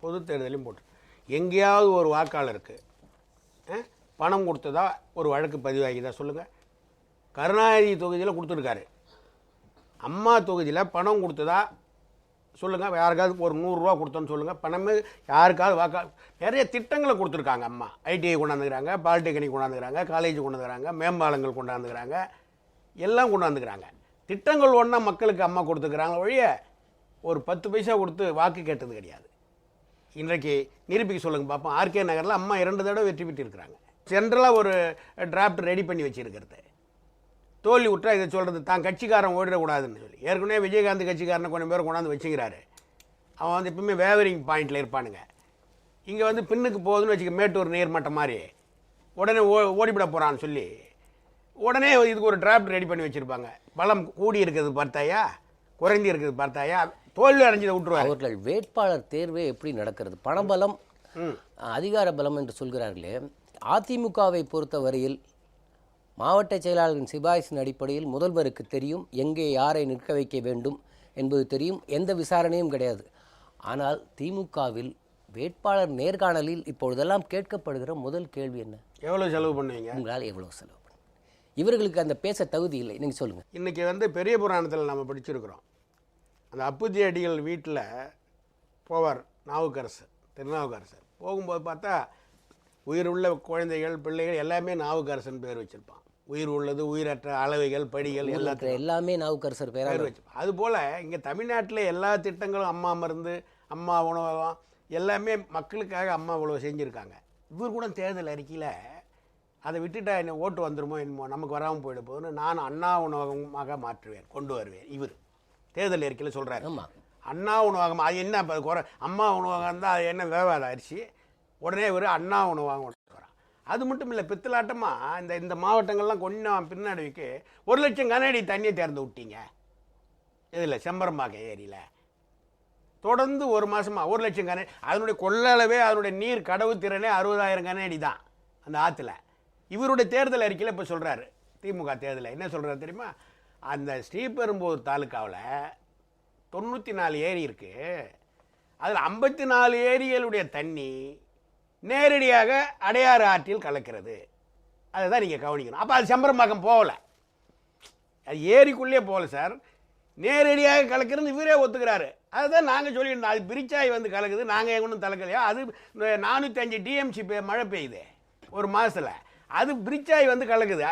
பொது தேர்தலையும் போட்டு. எங்கேயாவது ஒரு வாக்காளருக்கு பணம் கொடுத்ததா ஒரு வழக்கு பதிவாகிதா சொல்லுங்கள்? கருணாநிதி தொகுதியில் கொடுத்துருக்காரு. அம்மா தொகுதியில் பணம் கொடுத்ததா சொல்லுங்கள்? யாருக்காவது ஒரு 100 ரூபா கொடுத்தோன்னு சொல்லுங்கள். பணமே யாருக்காவது நிறைய திட்டங்களை கொடுத்துருக்காங்க. அம்மா ஐடிஐ கொண்டாந்துக்கிறாங்க, பாலிடெக்னிக் கொண்டாந்துக்கிறாங்க, காலேஜ் கொண்டாந்துக்கிறாங்க, மேம்பாலங்கள் கொண்டாந்துக்கிறாங்க, எல்லாம் கொண்டாந்துக்கிறாங்க. திட்டங்கள் ஒன்றா மக்களுக்கு அம்மா கொடுத்துக்கிறாங்க ஒழிய ஒரு 10 பைசா கொடுத்து வாக்கு கேட்டது கிடையாது. இன்றைக்கு நிரூபிக்க சொல்லுங்கள் பார்ப்போம். ஆர்கே நகரில் அம்மா 2 தடவை வெற்றி பெற்றிருக்கிறாங்க. சென்ட்ரலாக ஒரு டிராஃப்ட் ரெடி பண்ணி வச்சுருக்கிறது. தோல்வி விட்டா இதை சொல்கிறது தான் கட்சிக்காரன் ஓடிடக்கூடாதுன்னு சொல்லி. ஏற்கனவே விஜயகாந்த் கட்சிக்காரனை கொஞ்சம் பேர் கொண்டாந்து வச்சுக்கிறாரு. அவன் வந்து எப்பவுமே வேவரிங் பாயிண்டில் இருப்பானுங்க. இங்கே வந்து பின்னுக்கு போகுதுன்னு வச்சுக்க, மேட்டூர் நீர்மட்டம் மாதிரி உடனே ஓடிவிட போகிறான்னு சொல்லி உடனே இதுக்கு ஒரு டிராஃப்ட் ரெடி பண்ணி வச்சுருப்பாங்க. பலம் கூடி இருக்கிறது பார்த்தாயா, குறைந்தி இருக்கிறது பார்த்தாயா, தோல்வி அடைஞ்சதை விட்டுருவாங்க. அவர்கள் வேட்பாளர் தேர்வே எப்படி நடக்கிறது? பணபலம், அதிகார பலம் என்று சொல்கிறார்களே. அதிமுகவை பொறுத்த வரையில் மாவட்ட செயலாளரின் சிபாரிசின் அடிப்படையில் முதல்வருக்கு தெரியும் எங்கே யாரை நிற்க வைக்க வேண்டும் என்பது தெரியும். எந்த விசாரணையும் கிடையாது. ஆனால் திமுகவில் வேட்பாளர் நேர்காணலில் இப்பொழுதெல்லாம் கேட்கப்படுகிற முதல் கேள்வி என்ன? எவ்வளோ செலவு பண்ணுவீங்க? உங்களால் எவ்வளோ செலவு பண்ண? இவர்களுக்கு அந்த பேச தகுதி இல்லை. நீங்கள் சொல்லுங்கள். இன்றைக்கி வந்து பெரிய புராணத்தில் நம்ம படிச்சிருக்கிறோம். அந்த அப்புஜி அடிகள் வீட்டில் போவார் திருநாவுக்கரசர். போகும்போது பார்த்தா உயிர் உள்ள குழந்தைகள் பிள்ளைகள் எல்லாமே நாவுக்கரசன் பேர் வச்சுருப்பான். உயிர் உள்ளது உயிரற்ற அளவைகள் படிகள் எல்லாமே நாவுக்கரசர் பேர் வச்சுருப்பான். அதுபோல் இங்கே தமிழ்நாட்டில் எல்லா திட்டங்களும் அம்மா மருந்து, அம்மா உணவகம் எல்லாமே மக்களுக்காக அம்மா இவ்வளோ செஞ்சுருக்காங்க. இவர் கூட தேர்தல் அறிக்கையில் அதை விட்டுட்டா என்ன ஓட்டு வந்துடுமோ என்னமோ, நமக்கு வராமல் போயிட போதுன்னு நான் அண்ணா உணவகமாக மாற்றுவேன், கொண்டு வருவேன். இவர் தேர்தல் அறிக்கையில் சொல்கிறாரு. ஆமாம், அண்ணா உணவகம். அது என்ன இப்போ குறை? அம்மா உணவகம் தான், அது என்ன வேவாத அரிசி? உடனே இவர் அண்ணா உணவகம் கொண்டு வரான். அது மட்டும் இல்லை, பித்தலாட்டமாக இந்த மாவட்டங்கள்லாம் கொஞ்சம் பின்னாடிக்கு 1 லட்சம் கனஅடி தண்ணியை திறந்து விட்டீங்க. இதில் செம்பரம்பாக்கம் ஏரியில் தொடர்ந்து 1 மாதமாக 1 லட்சம் கனஅடி. அதனுடைய கொள்ளளவே அதனுடைய நீர் கடவு திறனே 60,000 கனஅடி தான் அந்த ஆற்றுல. இவருடைய தேர்தல் அறிக்கையில் இப்போ சொல்கிறாரு, திமுக தேர்தலில் என்ன சொல்கிறாரு தெரியுமா? அந்த ஸ்ரீபெரும்புதூர் தாலுக்காவில் 94 ஏரி இருக்குது. அதில் 54 ஏரிகளுடைய தண்ணி நேரடியாக அடையாறு ஆற்றில் கலக்கிறது. அதை தான் நீங்கள் கவனிக்கணும். அப்போ அது செம்பரம்பாக்கம் போகலை, அது ஏரிக்குள்ளேயே போகல சார், நேரடியாக கலக்கிறது இவரே ஒத்துக்கிறாரு. அதுதான் நாங்கள் சொல்லியிருந்தோம். அது பிரிச்சாய் வந்து கலக்குது, நாங்கள் எங்கொன்றும் தலைக்கலையா? அது 405 டிஎம்சி மழை பெய்யுது 1 மாதத்தில், அது பிரிச்சாய் வந்து கலக்குது.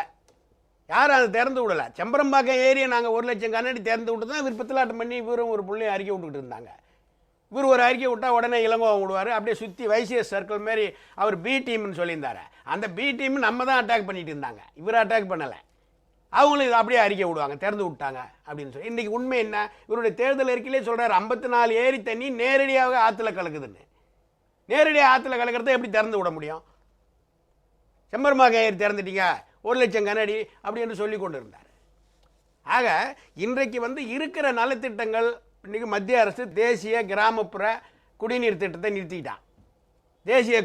யாரும் அதை திறந்து விடலை. செம்பரம்பாக்கம் ஏரியை நாங்கள் 1 லட்சம் கனஅடி திறந்து விட்டு தான் விற்பத்திலாட்டம் பண்ணி இவரும் ஒரு பிள்ளையும் அறிக்கை விட்டுக்கிட்டு இருந்தாங்க. இவர் ஒரு அறிக்கை விட்டால் உடனே இளங்கோவன் விடுவார். அப்படியே சுற்றி வைசிஎஸ் சர்க்கிள் மாரி அவர் பி டீம்னு சொல்லியிருந்தார். அந்த பி டீம் நம்ம தான் அட்டாக் பண்ணிட்டு இருந்தாங்க, இவர் அட்டாக் பண்ணலை. அவங்களும் இதை அப்படியே அறிக்கை விடுவாங்க, திறந்து விட்டாங்க அப்படின்னு சொல்லி. இன்றைக்கி உண்மை என்ன? இவருடைய தேர்தல் அறிக்கையிலே சொல்கிறார் 54 ஏரி தண்ணி நேரடியாக ஆற்றுல கலக்குதுன்னு. நேரடியாக ஆற்றுல கலக்கிறத எப்படி திறந்து விட முடியும்? செம்பரம்பாக்கம் ஏரி திறந்துட்டீங்க 1 லட்சம் கனஅடி அப்படின்னு சொல்லி கொண்டு இருந்தார். ஆக இன்றைக்கு வந்து இருக்கிற நலத்திட்டங்கள், இன்றைக்கி மத்திய அரசு தேசிய கிராமப்புற குடிநீர் திட்டத்தை நிறுத்திக்கிட்டான். தேசிய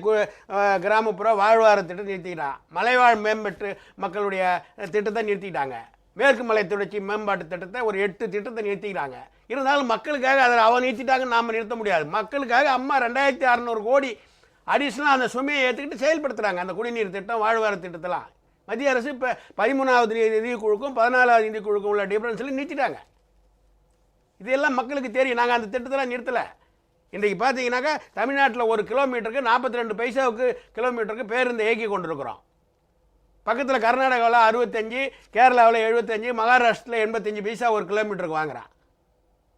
கிராமப்புற வாழ்வார திட்டத்தை நிறுத்திக்கிட்டான். மலைவாழ் மேம்பட்டு மக்களுடைய திட்டத்தை நிறுத்திக்கிட்டாங்க. மேற்கு மலை தொடர்ச்சி மேம்பாட்டு திட்டத்தை ஒரு 8 திட்டத்தை நிறுத்திக்கிறாங்க. இருந்தாலும் மக்களுக்காக அதை நிறுத்திட்டாங்கன்னு நாம் நிறுத்த முடியாது. மக்களுக்காக அம்மா 2600 கோடி அடிஷ்னலாக அந்த சுமையை ஏற்றுக்கிட்டு செயல்படுத்துகிறாங்க. அந்த குடிநீர் திட்டம், வாழ்வார திட்டத்தெல்லாம் மத்திய அரசு இப்போ 13வது நிதிக்குழுக்கும் 14வது நிதிக்குழுக்கும் உள்ள டிஃப்ரென்ஸில் நிறுத்திட்டாங்க. இதெல்லாம் மக்களுக்கு தெரியும். நாங்கள் அந்த திட்டத்தெல்லாம் நிறுத்தலை. இன்றைக்கு பார்த்தீங்கன்னாக்கா தமிழ்நாட்டில் 1 கிலோமீட்டருக்கு 42 பைசாவுக்கு கிலோமீட்டருக்கு பேருந்து இயக்கி கொண்டிருக்கிறோம். பக்கத்தில் கர்நாடகாவில் 65, கேரளாவில் 75, மகாராஷ்டிரில் 85 பைசா 1 கிலோமீட்டருக்கு வாங்குறான்.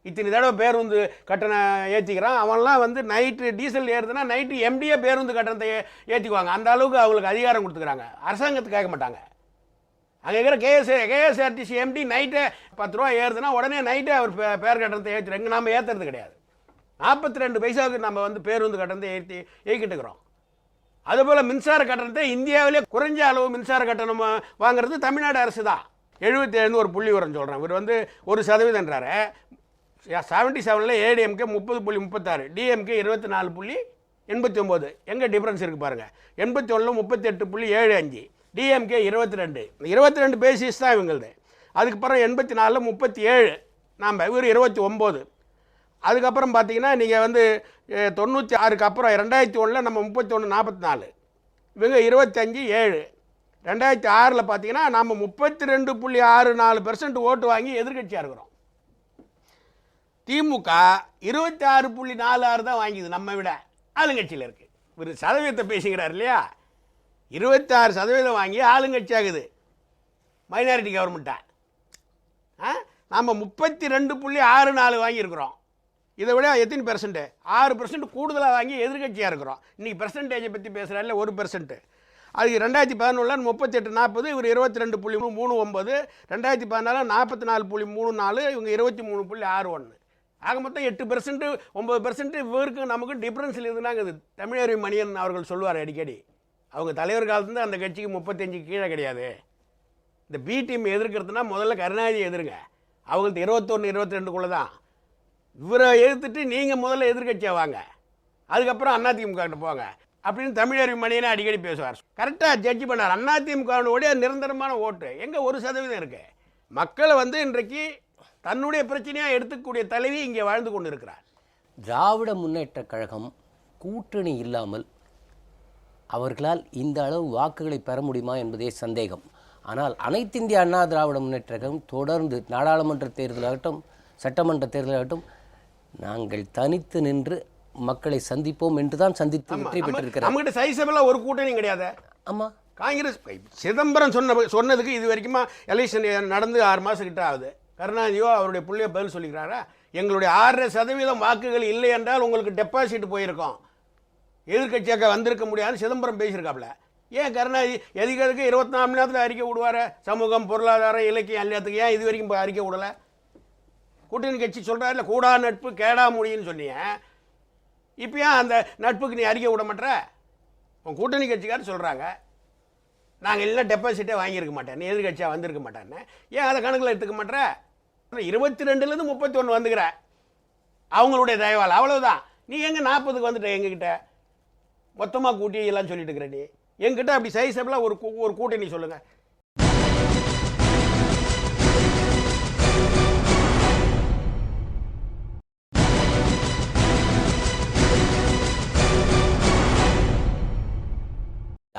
இத்தனை தடவை பேருந்து கட்டணம் ஏற்றிக்கிறான். அவன்லாம் வந்து நைட்டு டீசல் ஏறுதுன்னா நைட்டு எம்டியே பேருந்து கட்டணத்தை ஏற்றிக்குவாங்க. அந்த அளவுக்கு அவங்களுக்கு அதிகாரம் கொடுத்துக்கிறாங்க. அரசாங்கத்துக்கு கேட்க மாட்டாங்க. அங்கே இருக்கிற கேஎஸ்ஆர்டிசி எம்டி நைட்டே 10 ரூபா ஏறுதுன்னா உடனே நைட்டே அவர் பேர் கட்டணத்தை ஏற்றுறாங்க. நம்ம ஏற்றுறது கிடையாது. 42 பைசாவுக்கு நம்ம வந்து பேருந்து கட்டணத்தை ஏற்றிக்கிட்டு இருக்கிறோம். அதுபோல் மின்சார கட்டணத்தை இந்தியாவிலே குறைஞ்ச அளவு மின்சார கட்டணம் வாங்குறது தமிழ்நாடு அரசு தான். 77 ஒரு புள்ளி வரும் சொல்கிறேன். இவர் வந்து 1% 77ல் ஏடிஎம்கே 30.36, டிஎம்கே 24.89. எங்கே டிஃப்ரென்ஸ் இருக்குது பாருங்கள். 81ல் 38.75, டிஎம்கே 22 பேசிஸ் தான் இவங்களது. அதுக்கப்புறம் 84ல் 37, இவர் 29. அதுக்கப்புறம் பார்த்தீங்கன்னா நீங்கள் வந்து 96க்கு அப்புறம் 2001ல் நம்ம 31.44, இவங்க 25.7. 2006ல் பார்த்தீங்கன்னா நம்ம 32.64% ஓட்டு வாங்கி எதிர்கட்சியாக இருக்கிறோம். திமுக 26.46 தான் வாங்கிது, நம்ம விட ஆளுங்கட்சியில் இருக்குது. ஒரு சதவீதத்தை பேசுகிறார் இல்லையா? 26% வாங்கி ஆளுங்கட்சி ஆகுது மைனாரிட்டி கவர்மெண்ட்டை. நம்ம 32.64 வாங்கியிருக்கிறோம். இதை விட எத்தனை பெர்சன்ட்? 6% கூடுதலாக வாங்கி எதிர்கட்சியாக இருக்கிறோம். இன்றைக்கி பெர்சன்டேஜை பற்றி பேசுகிறாரு 1%. அதுக்கு 2011 38.40, இவர் 22.39, 2014 44.34, இவங்க 23.61. ஆக மொத்தம் 8%, 9% இவருக்கு நமக்கு டிஃப்ரென்ஸில் இருந்தாங்க. இது தமிழறி மணியன் அவர்கள் சொல்லுவார் அடிக்கடி. அவங்க தலைவர் காலத்துலேருந்து அந்த கட்சிக்கு 35 கீழே கிடையாது. இந்த பி டீம் எதிர்க்கிறதுனா முதல்ல கருணாநிதி எதிர்ங்க. அவங்களுக்கு 21, 22 தான். இவரை எதிர்த்துட்டு நீங்கள் முதல்ல எதிர்கட்சியாக வாங்க, அதுக்கப்புறம் அதிமுக கிட்ட போங்க. அப்படின்னு தமிழறிவு மணியனை அடிக்கடி பேசுவார். கரெக்டாக ஜட்ஜ் பண்ணார். அதிமுகவுடைய நிரந்தரமான ஓட்டு எங்கே 1% இருக்கு. மக்களை வந்து இன்றைக்கு தன்னுடைய பிரச்சனையாக எடுத்துக்கூடிய தலைவி இங்கே வாழ்ந்து கொண்டு இருக்கிறார். திராவிட முன்னேற்ற கழகம் கூட்டணி இல்லாமல் அவர்களால் இந்த அளவு வாக்குகளை பெற முடியுமா என்பதே சந்தேகம். ஆனால் அனைத்து இந்திய அண்ணா திராவிட முன்னேற்ற கழகம் தொடர்ந்து நாடாளுமன்ற தேர்தலாகட்டும் சட்டமன்ற தேர்தலாகட்டும் நாங்கள் தனித்து நின்று மக்களை சந்திப்போம் என்றுதான் சந்தித்து வெற்றி பெற்றிருக்கிறோம். நம்மகிட்ட சைசபெல்லாம் ஒரு கூட்டணி கிடையாது. ஆமாம், காங்கிரஸ் சிதம்பரம் சொன்னதுக்கு இது வரைக்குமா எலெக்ஷன் நடந்து 6 மாதம் கிட்ட ஆகுது. கருணாநிதியோ அவருடைய பிள்ளைய பதில் சொல்லிக்கிறாரா? எங்களுடைய 6% வாக்குகள் இல்லை என்றால் உங்களுக்கு டெபாசிட் போயிருக்கோம், எதிர்கட்சியாக வந்திருக்க முடியாதுன்னு சிதம்பரம் பேசியிருக்காப்புல. ஏன் கருணாநிதி எதுக்கு 24 மணி நேரத்தில் அறிக்கை விடுவார்? சமூகம், பொருளாதாரம், இலக்கியம் எல்லாத்துக்கு ஏன் இது வரைக்கும் அறிக்கை விடலை? கூட்டணி கட்சி சொல்கிறார் இல்லை, கூடா நட்பு கேடா முடியும்னு சொன்னீங்க. இப்போ ஏன் அந்த நட்புக்கு நீ அறிக்கை விட மாட்டேற? உன் கூட்டணி கட்சிக்காரர் சொல்கிறாங்க நாங்கள் எல்லாம் டெபாசிட்டே வாங்கியிருக்க மாட்டேன், நீ எதிர்கட்சியாக வந்திருக்க மாட்டேன்னு. ஏன் அதை கணக்கில் எடுத்துக்க மாட்டேற? 22லேருந்து 31 வந்துக்கிற அவங்களுடைய தயவால், அவ்வளவுதான். நீ எங்கே 40க்கு வந்துட்ட? எங்ககிட்ட மொத்தமாக கூட்டி எல்லாம் சொல்லிட்டு இருக்கிற நீ. எங்கிட்ட அப்படி சைஸபிளாக ஒரு கூட்டணி சொல்லுங்கள்.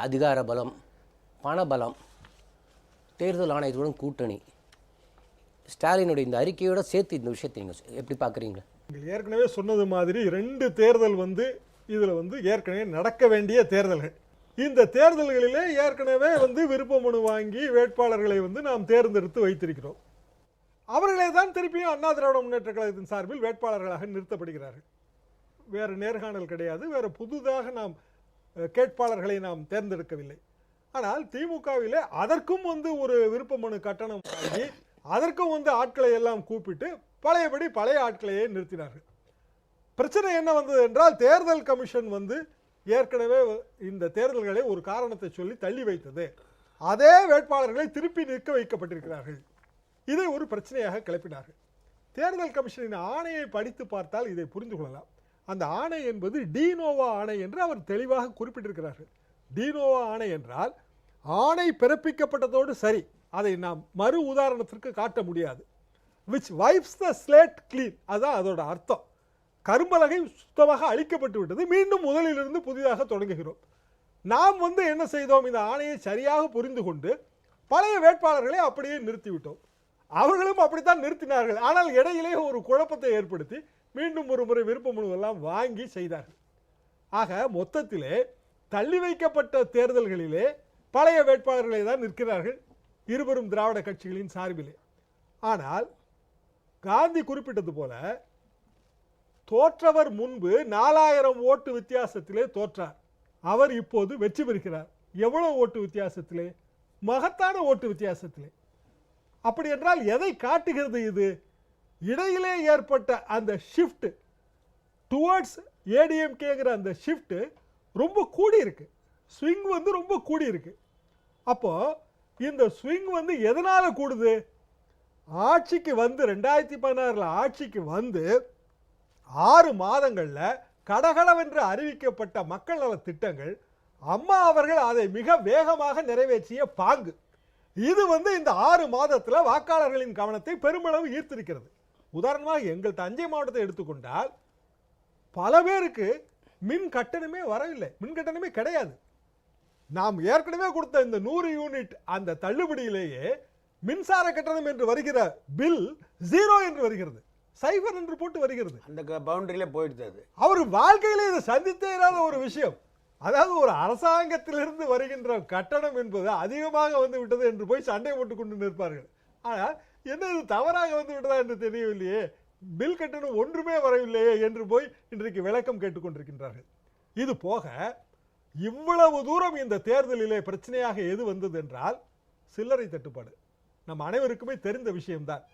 அதிகார பலம், பணபலம், தேர்தல் ஆணையத்துடன் கூட்டணி, ஸ்டாலினுடைய இந்த அறிக்கையோட சேர்த்து இந்த விஷயத்தை நீங்கள் எப்படி பார்க்குறீங்க? நீங்கள் ஏற்கனவே சொன்னது மாதிரி 2 தேர்தல் வந்து இதில் வந்து ஏற்கனவே நடக்க வேண்டிய தேர்தல்கள். இந்த தேர்தல்களிலே ஏற்கனவே வந்து விருப்ப மனு வாங்கி வேட்பாளர்களை வந்து நாம் தேர்ந்தெடுத்து வைத்திருக்கிறோம். அவர்களே தான் திருப்பியும் அண்ணா திராவிட முன்னேற்ற கழகத்தின் சார்பில் வேட்பாளர்களாக நிறுத்தப்படுகிறார்கள். வேறு நேர்காணல் கிடையாது, வேறு புதுதாக நாம் கேட்பாளர்களை நாம் தேர்ந்தெடுக்கவில்லை. ஆனால் திமுகவிலே அதற்கும் வந்து ஒரு விருப்ப மனு கட்டணம் வாங்கி அதற்கும் வந்து ஆட்களை எல்லாம் கூப்பிட்டு பழையபடி பழைய ஆட்களையே நிறுத்தினார்கள். பிரச்சனை என்ன வந்தது என்றால் தேர்தல் கமிஷன் வந்து ஏற்கனவே இந்த தேர்தல்களை ஒரு காரணத்தை சொல்லி தள்ளி வைத்தது. அதே வேட்பாளர்களை திருப்பி நிற்க வைக்கப்பட்டிருக்கிறார்கள். இதை ஒரு பிரச்சனையாக கிளப்பினார்கள். தேர்தல் கமிஷனின் ஆணையை படித்து பார்த்தால் இதை புரிந்து கொள்ளலாம். அந்த ஆணை என்பது டினோவா ஆணை என்று அவர் தெளிவாக குறிப்பிட்டிருக்கிறார்கள். டினோவா ஆணை என்றால் ஆணை பிறப்பிக்கப்பட்டதோடு சரி, அதை நாம் மறு உதாரணத்திற்கு காட்ட முடியாது. Which wipes the slate clean, அதுதான் அதோட அர்த்தம். கரும்பலகை சுத்தமாக அழிக்கப்பட்டு விட்டது, மீண்டும் முதலிலிருந்து புதிதாக தொடங்குகிறோம். நாம் வந்து என்ன செய்தோம்? இந்த ஆணையை சரியாக புரிந்து கொண்டு பழைய வேட்பாளர்களை அப்படியே நிறுத்திவிட்டோம். அவர்களும் அப்படித்தான் நிறுத்தினார்கள். ஆனால் இடையிலே ஒரு குழப்பத்தை ஏற்படுத்தி மீண்டும் ஒரு முறை விருப்ப மனுவெல்லாம் வாங்கி செய்தார்கள். ஆக மொத்தத்திலே தள்ளி வைக்கப்பட்ட தேர்தல்களிலே பழைய வேட்பாளர்களை தான் நிற்கிறார்கள் இருவரும் திராவிட கட்சிகளின் சார்பிலே. ஆனால் காந்தி குறிப்பிட்டது போல தோற்றவர் முன்பு 4000 ஓட்டு வித்தியாசத்திலே தோற்றார். அவர் இப்போது வெற்றி பெறுகிறார். எவ்வளவு ஓட்டு வித்தியாசத்திலே? மகத்தான ஓட்டு வித்தியாசத்திலே. அப்படி என்றால் எதை காட்டுகிறது இது? இடையிலே ஏற்பட்ட அந்த ஷிஃப்ட் டுவர்ட்ஸ் ஏடிஎம்கேங்கிற அந்த ஷிஃப்ட் ரொம்ப கூடி இருக்கு. ஸ்விங் வந்து ரொம்ப கூடி இருக்கு. அப்போ இந்த ஸ்விங் வந்து எதனால கூடுது? ஆட்சிக்கு வந்து 2016 ஆட்சிக்கு வந்து 6 மாதங்களில் கடகடவென்று அறிவிக்கப்பட்ட மக்கள் நல திட்டங்கள் அம்மா அவர்கள் அதை மிக வேகமாக நிறைவேற்றிய பாங்கு. இது வந்து இந்த 6 மாதத்தில் வாக்காளர்களின் கவனத்தை பெருமளவு ஈர்த்திருக்கிறது. உதாரணமாக எங்கள் தஞ்சை மாவட்டத்தை எடுத்துக்கொண்டால் பல பேருக்கு மின் கட்டணமே வரவில்லை, மின் கட்டணமே கிடையாது. நாம் ஏற்கனவே கொடுத்த இந்த 100 யூனிட் அந்த தள்ளுபடியிலேயே மின்சார கட்டணம் என்று வருகிற பில் 0 என்று வருகிறது, 0 என்று போட்டு வருகிறது. அந்த பவுண்டரியில போயிடுது. அவர் வாழ்க்கையிலே இதை சந்தித்தே இல்லாத ஒரு விஷயம். அதாவது ஒரு அரசாங்கத்திலிருந்து வருகின்ற கட்டணம் என்பது அதிகமாக வந்து விட்டது என்று போய் சண்டை போட்டுக் கொண்டு நிற்பார்கள். ஆனால் என்ன இது தவறாக வந்து விட்டதா என்று தெரியவில்லையே, பில் கட்டணம் ஒன்றுமே வரவில்லையே என்று போய் இன்றைக்கு விளக்கம் கேட்டுக்கொண்டிருக்கின்றார்கள். இது போக இவ்வளவு தூரம் இந்த தேர்தலிலே பிரச்சனையாக எது வந்தது என்றால் சில்லறை தட்டுப்பாடு. நம் அனைவருக்குமே தெரிந்த விஷயம்தான்.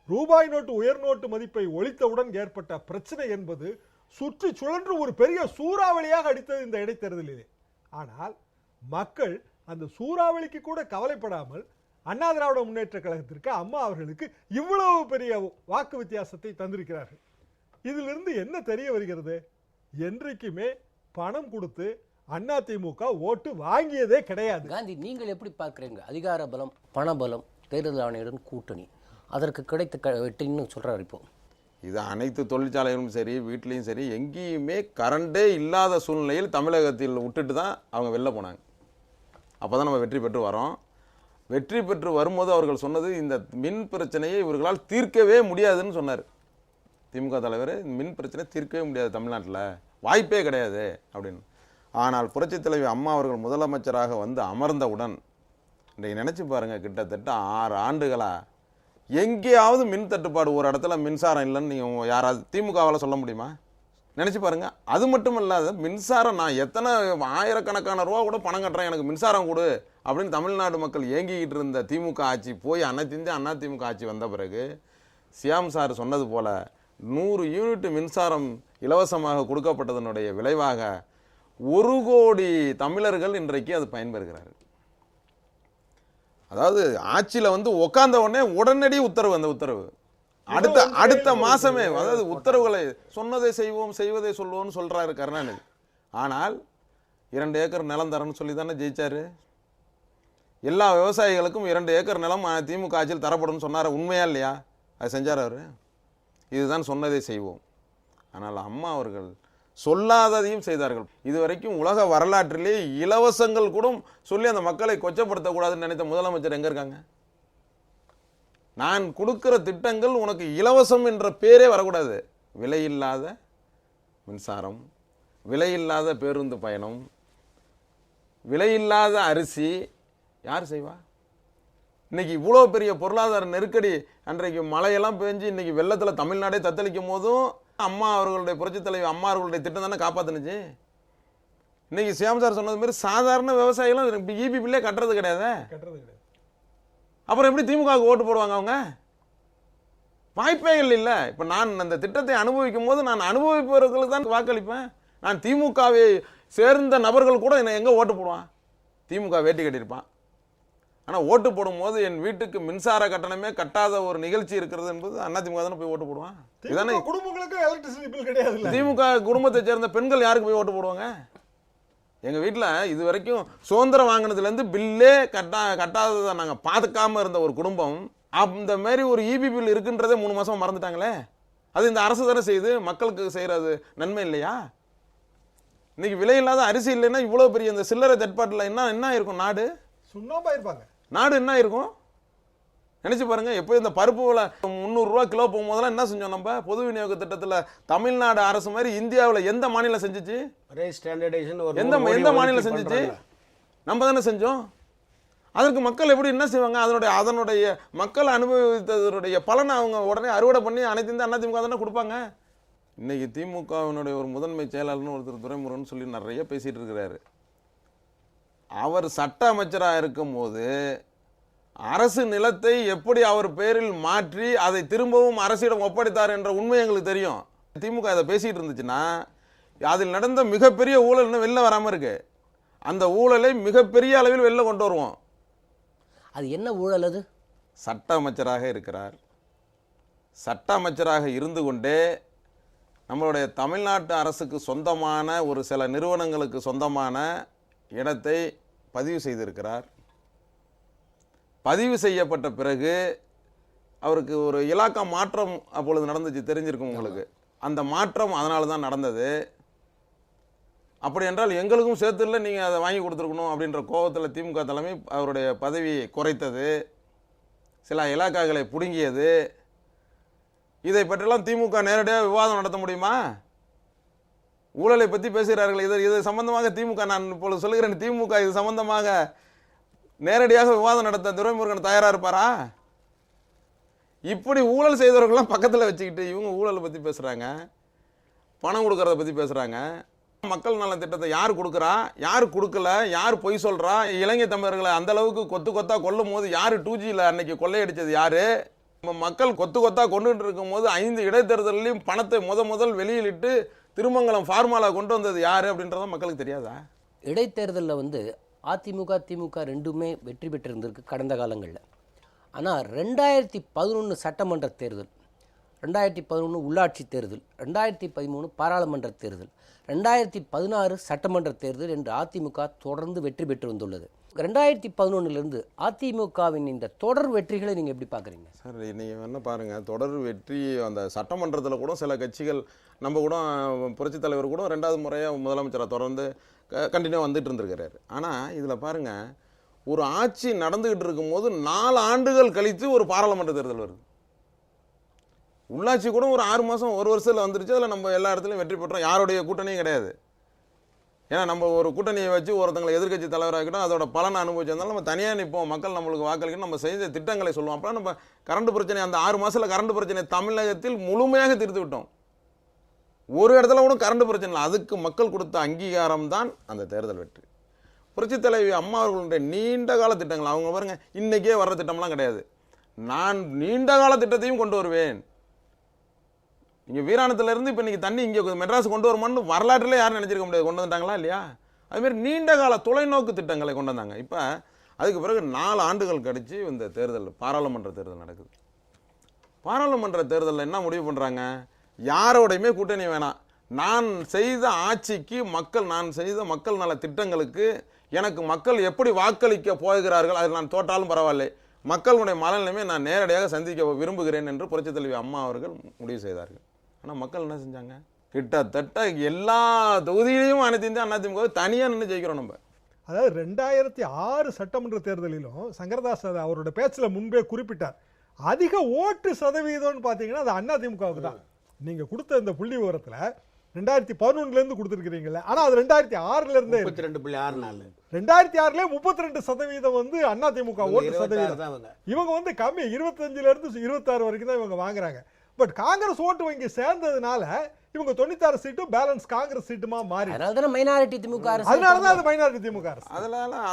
ரூபாய் நோட்டு உயர் நோட்டு மதிப்பை ஒழித்தவுடன் ஏற்பட்ட பிரச்சனை என்பது சுற்றி சுழன்று ஒரு பெரிய சூறாவளியாக அடித்தது இந்த இடைத்தேர்தலிலே. ஆனால் மக்கள் அந்த சூறாவளிக்கு கூட கவலைப்படாமல் அண்ணா திராவிட முன்னேற்ற கழகத்திற்கு, அம்மா அவர்களுக்கு இவ்வளவு பெரிய வாக்கு வித்தியாசத்தை தந்திருக்கிறார்கள். இதிலிருந்து என்ன தெரிய வருகிறது? என்றைக்குமே பணம் கொடுத்து அதிமுக ஓட்டு வாங்கியதே கிடையாது. காந்தி, நீங்கள் எப்படி பார்க்குறீங்க? அதிகார பலம், பணபலம், தேர்தல் ஆணையருடன் கூட்டணி, அதற்கு கிடைத்த வெற்றின்னு சொல்கிறார். இப்போ இது அனைத்து தொழிற்சாலைகளும் சரி, வீட்லேயும் சரி, எங்கேயுமே கரண்டே இல்லாத சூழ்நிலையில் தமிழகத்தில் விட்டுட்டு தான் அவங்க வெளில போனாங்க. அப்போ தான் நம்ம வெற்றி பெற்று வரோம். வெற்றி பெற்று வரும்போது அவர்கள் சொன்னது, இந்த மின் பிரச்சனையை இவர்களால் தீர்க்கவே முடியாதுன்னு சொன்னார் திமுக தலைவர். மின் பிரச்சனை தீர்க்கவே முடியாது தமிழ்நாட்டில், வாய்ப்பே கிடையாது அப்படின்னு. ஆனால் புரட்சித் தலைவி அம்மா அவர்கள் முதலமைச்சராக வந்து அமர்ந்தவுடன், இன்றைக்கு நினச்சி பாருங்கள், கிட்டத்தட்ட 6 ஆண்டுகளாக எங்கேயாவது மின் தட்டுப்பாடு, ஒரு இடத்துல மின்சாரம் இல்லைன்னு நீங்கள் யாராவது திமுகவால் சொல்ல முடியுமா? நினச்சி பாருங்கள். அது மட்டும் இல்லாத மின்சாரம், நான் எத்தனை ஆயிரக்கணக்கான ரூபா கூட பணம் கட்டுறேன், எனக்கு மின்சாரம் கொடு அப்படின்னு தமிழ்நாடு மக்கள் ஏங்கிக்கிட்டு இருந்த திமுக ஆட்சி போய் அதிமுக ஆட்சி வந்த பிறகு சியாம் சார் சொன்னது போல் 100 யூனிட் மின்சாரம் இலவசமாக கொடுக்கப்பட்டதனுடைய விளைவாக 1 கோடி தமிழர்கள் இன்றைக்கு அது பயன்பெறுகிறார்கள். அதாவது ஆட்சியில் வந்து உட்கார்ந்த உடனே உடனடி உத்தரவு, அந்த உத்தரவு அடுத்த மாசமே, அதாவது உத்தரவுகளை சொன்னதை செய்வோம் செய்வதை சொல்லுவோம்னு சொல்றாரு கருணாநிதி. ஆனால் 2 ஏக்கர் நிலம் தரேன்னு சொல்லி தானே ஜெயிச்சாரு. எல்லா விவசாயிகளுக்கும் 2 ஏக்கர் நிலம் திமுக ஆட்சியில் தரப்படும் சொன்னார். உண்மையா இல்லையா? அது செஞ்சார் அவர். இதுதான் சொன்னதை செய்வோம். ஆனால் அம்மா அவர்கள் சொல்லாததையும் செய்தார்கள். இதுவரைக்கும் உலக வரலாற்றிலே இலவசங்கள் கூட சொல்லி அந்த மக்களை கொச்சப்படுத்தக்கூடாதுன்னு நினைத்த முதலமைச்சர் எங்க இருக்காங்க? நான் கொடுக்கிற திட்டங்கள் உனக்கு இலவசம் என்ற பேரே வரக்கூடாது. விலையில்லாத மின்சாரம், விலையில்லாத பேருந்து பயணம், விலையில்லாத அரிசி யார் செய்வா? இன்னைக்கு இவ்வளோ பெரிய பொருளாதார நெருக்கடி, அன்றைக்கு மழையெல்லாம் பெஞ்சு இன்னைக்கு வெள்ளத்தில் தமிழ்நாடே தத்தளிக்கும் போதும் அம்மா அவர்களுடைய புரட்சித் தலைவி அம்மா அவர்களுடைய திட்டம் தானே காப்பாற்றுனுச்சு. இன்னைக்கு சியாம் சார் சொன்னது மாதிரி சாதாரண விவசாயிகளும் இபி பில்லே கட்டுறது கிடையாது. அப்புறம் எப்படி திமுகவுக்கு ஓட்டு போடுவாங்க அவங்க? வாய்ப்பே இல்லை. இப்போ நான் அந்த திட்டத்தை அனுபவிக்கும் போது நான் அனுபவிப்பவர்களுக்கு தான் வாக்களிப்பேன். நான் திமுகவை சேர்ந்த நபர்கள் கூட என்னை எங்கே ஓட்டு போடுவான்? திமுக வேட்டி கட்டியிருப்பான். ஆனால் ஓட்டு போடும்போது என் வீட்டுக்கு மின்சார கட்டணமே கட்டாத ஒரு நிகழ்ச்சி இருக்கிறது என்பது அதிமுக தானே போய் ஓட்டு போடுவான். இதானே குடும்பங்களுக்கு எலக்ட்ரிசிட்டி பில் கிடையாது. திமுக குடும்பத்தை சேர்ந்த பெண்கள் யாருக்கு போய் ஓட்டு போடுவாங்க? எங்கள் வீட்டில் இது வரைக்கும் சுதந்திரம் வாங்கினதுலேருந்து பில்லே கட்டாததை நாங்கள் பார்த்துக்காம இருந்த ஒரு குடும்பம், அந்த மாதிரி ஒரு இபி பில் இருக்குன்றதே 3 மாதம் மறந்துட்டாங்களே. அது இந்த அரசு தானே செய்யுது, மக்களுக்கு செய்கிறது நன்மை இல்லையா? இன்னைக்கு விலையில்லாத அரிசி இல்லைன்னா இவ்வளோ பெரிய இந்த சில்லறை தட்பாட்டில் என்ன இருக்கும்? நாடு சுண்ணாம்பா இருப்பாங்க. நாடு என்ன இருக்கும் நினைச்சு பாருங்க. எப்போ இந்த பருப்பு விலை 300 ரூபா கிலோ போகும்போதெல்லாம் என்ன செஞ்சோம்? நம்ம பொது விநியோக திட்டத்தில் தமிழ்நாடு அரசு மாதிரி இந்தியாவில் எந்த மாநிலம் செஞ்சிச்சு? எந்த மாநிலம் செஞ்சிச்சு? நம்ம தானே செஞ்சோம். அதற்கு மக்கள் எப்படி என்ன செய்வாங்க? அதனுடைய மக்கள் அனுபவித்ததனுடைய பலனை அவங்க உடனே அறுவடை பண்ணி அனைத்து இந்த அதிமுக தானே கொடுப்பாங்க. இன்னைக்கு திமுகவினுடைய ஒரு முதன்மை செயலாளர்னு ஒருத்தர் துரைமுருகன் சொல்லி நிறைய பேசிட்டு இருக்கிறாரு. அவர் சட்ட அமைச்சராக இருக்கும்போது அரசு நிலத்தை எப்படி அவர் பேரில் மாற்றி அதை திரும்பவும் அரசிடம் ஒப்படைத்தார் என்ற உண்மை எங்களுக்கு தெரியும். திமுக அதை பேசிட்டு இருந்துச்சுன்னா அதில் நடந்த மிகப்பெரிய ஊழல் இன்னும் வெளில வராமல் இருக்கு. அந்த ஊழலை மிகப்பெரிய அளவில் வெளில கொண்டு வருவோம். அது என்ன ஊழல்? அது சட்ட அமைச்சராக இருக்கிறார். சட்ட அமைச்சராக இருந்து கொண்டே நம்மளுடைய தமிழ்நாட்டு அரசுக்கு சொந்தமான ஒரு சில நிறுவனங்களுக்கு சொந்தமான இடத்தை பதிவு செய்திருக்கிறார். பதிவு செய்யப்பட்ட பிறகு அவருக்கு ஒரு இலாக்கா மாற்றம் அப்பொழுது நடந்துச்சு, தெரிஞ்சிருக்கும் உங்களுக்கு. அந்த மாற்றம் அதனால தான் நடந்தது. அப்படி என்றால் எங்களுக்கும் சேர்த்து இல்லை, நீங்கள் அதை வாங்கி கொடுத்துருக்கணும் அப்படின்ற கோபத்தில் திமுக தலைமை அவருடைய பதவியை குறைத்தது, சில இலாக்காக்களை பிடுங்கியது. இதை பற்றியெல்லாம் திமுக நேரடியாக விவாதம் நடத்த முடியுமா? ஊழலை பற்றி பேசுகிறார்கள். இது சம்பந்தமாக திமுக, நான் இப்பொழுது சொல்லுகிறேன், திமுக இது சம்பந்தமாக நேரடியாக விவாதம் நடத்த துரைமுருகன் தயாராக இருப்பாரா? இப்படி ஊழல் செய்தவர்கள்லாம் பக்கத்தில் வச்சுக்கிட்டு இவங்க ஊழலை பற்றி பேசுகிறாங்க, பணம் கொடுக்கறத பற்றி பேசுகிறாங்க. மக்கள் நல திட்டத்தை யார் கொடுக்குறா, யார் கொடுக்கல, யார் பொய் சொல்கிறா, இலங்கை தமிழர்களை அந்த அளவுக்கு கொத்து கொத்தா கொல்லும் போது யார் 2Gயில் அன்னைக்கு கொள்ளையடித்தது யார்? மக்கள் கொத்து கொத்தா கொண்டுட்டு இருக்கும் போது 5 இடைத்தேர்தலையும் பணத்தை முதல் வெளியிலிட்டு திருமங்கலம் ஃபார்மாலா கொண்டு வந்தது யார் அப்படின்றத மக்களுக்கு தெரியாதா? இடைத்தேர்தலில் வந்து அதிமுக திமுக ரெண்டுமே வெற்றி பெற்றிருந்திருக்கு கடந்த காலங்களில். ஆனால் 2011 சட்டமன்ற தேர்தல் 2011 உள்ளாட்சி தேர்தல், 2013 பாராளுமன்ற தேர்தல், 2016 சட்டமன்ற தேர்தல் என்று அதிமுக தொடர்ந்து வெற்றி பெற்று வந்துள்ளது. 2011 அதிமுகவின் இந்த தொடர் வெற்றிகளை நீங்கள் எப்படி பார்க்குறீங்க சார்? நீங்கள் என்ன பாருங்கள், தொடர் வெற்றி அந்த சட்டமன்றத்தில் கூட சில கட்சிகள், நம்ம கூட புரட்சித் தலைவர் கூட 2வது முறையாக முதலமைச்சராக தொடர்ந்து கண்டினியூ வந்துட்டு இருந்திருக்கிறாரு. ஆனால் இதில் பாருங்கள், ஒரு ஆட்சி நடந்துக்கிட்டு இருக்கும்போது 4 ஆண்டுகள் கழித்து ஒரு பாராளுமன்ற தேர்தல் வருது. உள்ளாட்சி கூட ஒரு 6 மாதம் 1 வருஷத்தில் வந்துருச்சு. அதில் நம்ம எல்லா இடத்துலையும் வெற்றி பெற்றோம். யாருடைய கூட்டணியும் கிடையாது. ஏன்னா நம்ம ஒரு கூட்டணியை வச்சு ஒருத்தங்களை எதிர்க்கட்சி தலைவராகிட்டோம், அதோட பலனை அனுபவிச்சிருந்தாலும் நம்ம தனியாக நிற்போம், மக்கள் நம்மளுக்கு வாக்களிக்கணும், நம்ம செய்த திட்டங்களை சொல்லுவோம். அப்போ நம்ம கரண்ட் பிரச்சனை, அந்த 6 மாதத்தில் கரண்ட் பிரச்சனை தமிழகத்தில் முழுமையாக தீர்த்து விட்டோம். ஒரு இடத்துல கூட கரண்ட் பிரச்சனை இல்லை. அதுக்கு மக்கள் கொடுத்த அங்கீகாரம் தான் அந்த தேர்தல் வெற்றி. புரட்சித் தலைவி அம்மா அவர்களுடைய நீண்ட கால திட்டங்கள், அவங்க பாருங்க, இன்றைக்கே வர்ற திட்டம்லாம் கிடையாது. நான் நீண்ட கால திட்டத்தையும் கொண்டு வருவேன். இங்கே வீராணத்துலேருந்து இப்போ இன்றைக்கி தண்ணி இங்கே மெட்ராஸ் கொண்டு வருமானு வரலாற்றில் யாரும் நினச்சிருக்க முடியாது. கொண்டு வந்துட்டாங்களா இல்லையா? அதுமாரி நீண்ட கால தொலைநோக்கு திட்டங்களை கொண்டு வந்தாங்க. இப்போ அதுக்கு பிறகு 4 ஆண்டுகள் கழித்து இந்த தேர்தல், பாராளுமன்ற தேர்தல் நடக்குது. பாராளுமன்ற தேர்தலில் என்ன முடிவு பண்ணுறாங்க? யாரோடையுமே கூட்டணி வேணாம், நான் செய்த ஆட்சிக்கு நான் செய்த மக்கள் நல திட்டங்களுக்கு எனக்கு மக்கள் எப்படி வாக்களிக்க போகிறார்கள், அதில் நான் தோற்றாலும் பரவாயில்லை, மக்களுடைய மனநிலைமை நான் நேரடியாக சந்திக்க விரும்புகிறேன் என்று புரட்சித் தலைவி அம்மா அவர்கள் முடிவு செய்தார்கள். ஆனால் மக்கள் என்ன செஞ்சாங்க? கிட்டத்தட்ட எல்லா தொகுதியிலையும் அனைத்து இந்திய அதிமுக தனியாக நின்று ஜெயிக்கிறோம் நம்ம. அதாவது 2006 சட்டமன்ற தேர்தலிலும் சங்கரதாஸ் அவரோட பேச்சில் முன்பே குறிப்பிட்டார், அதிக ஓட்டு சதவீதம்னு பார்த்தீங்கன்னா அது அதிமுகவுக்கு தான். நீங்கள் கொடுத்த இந்த புள்ளி விவரத்தில் 2011 கொடுத்துருக்கிறீங்களே, ஆனால் அது 2006 32.64 2006 32% அதிமுக ஓட்டு சதவீதம். இவங்க கம்மி 25 26 வரைக்கும் தான் இவங்க வாங்குறாங்க. பட் காங்கிரஸ் ஓட்டு வங்கி சேர்ந்ததுனால இவங்க 96 சீட்டும் பேலன்ஸ் காங்கிரஸ் சீட்டுமா மாறி, அதனால மைனாரிட்டி திமுக அரசு, அதனாலதான் அது மைனாரிட்டி திமுக அரசு.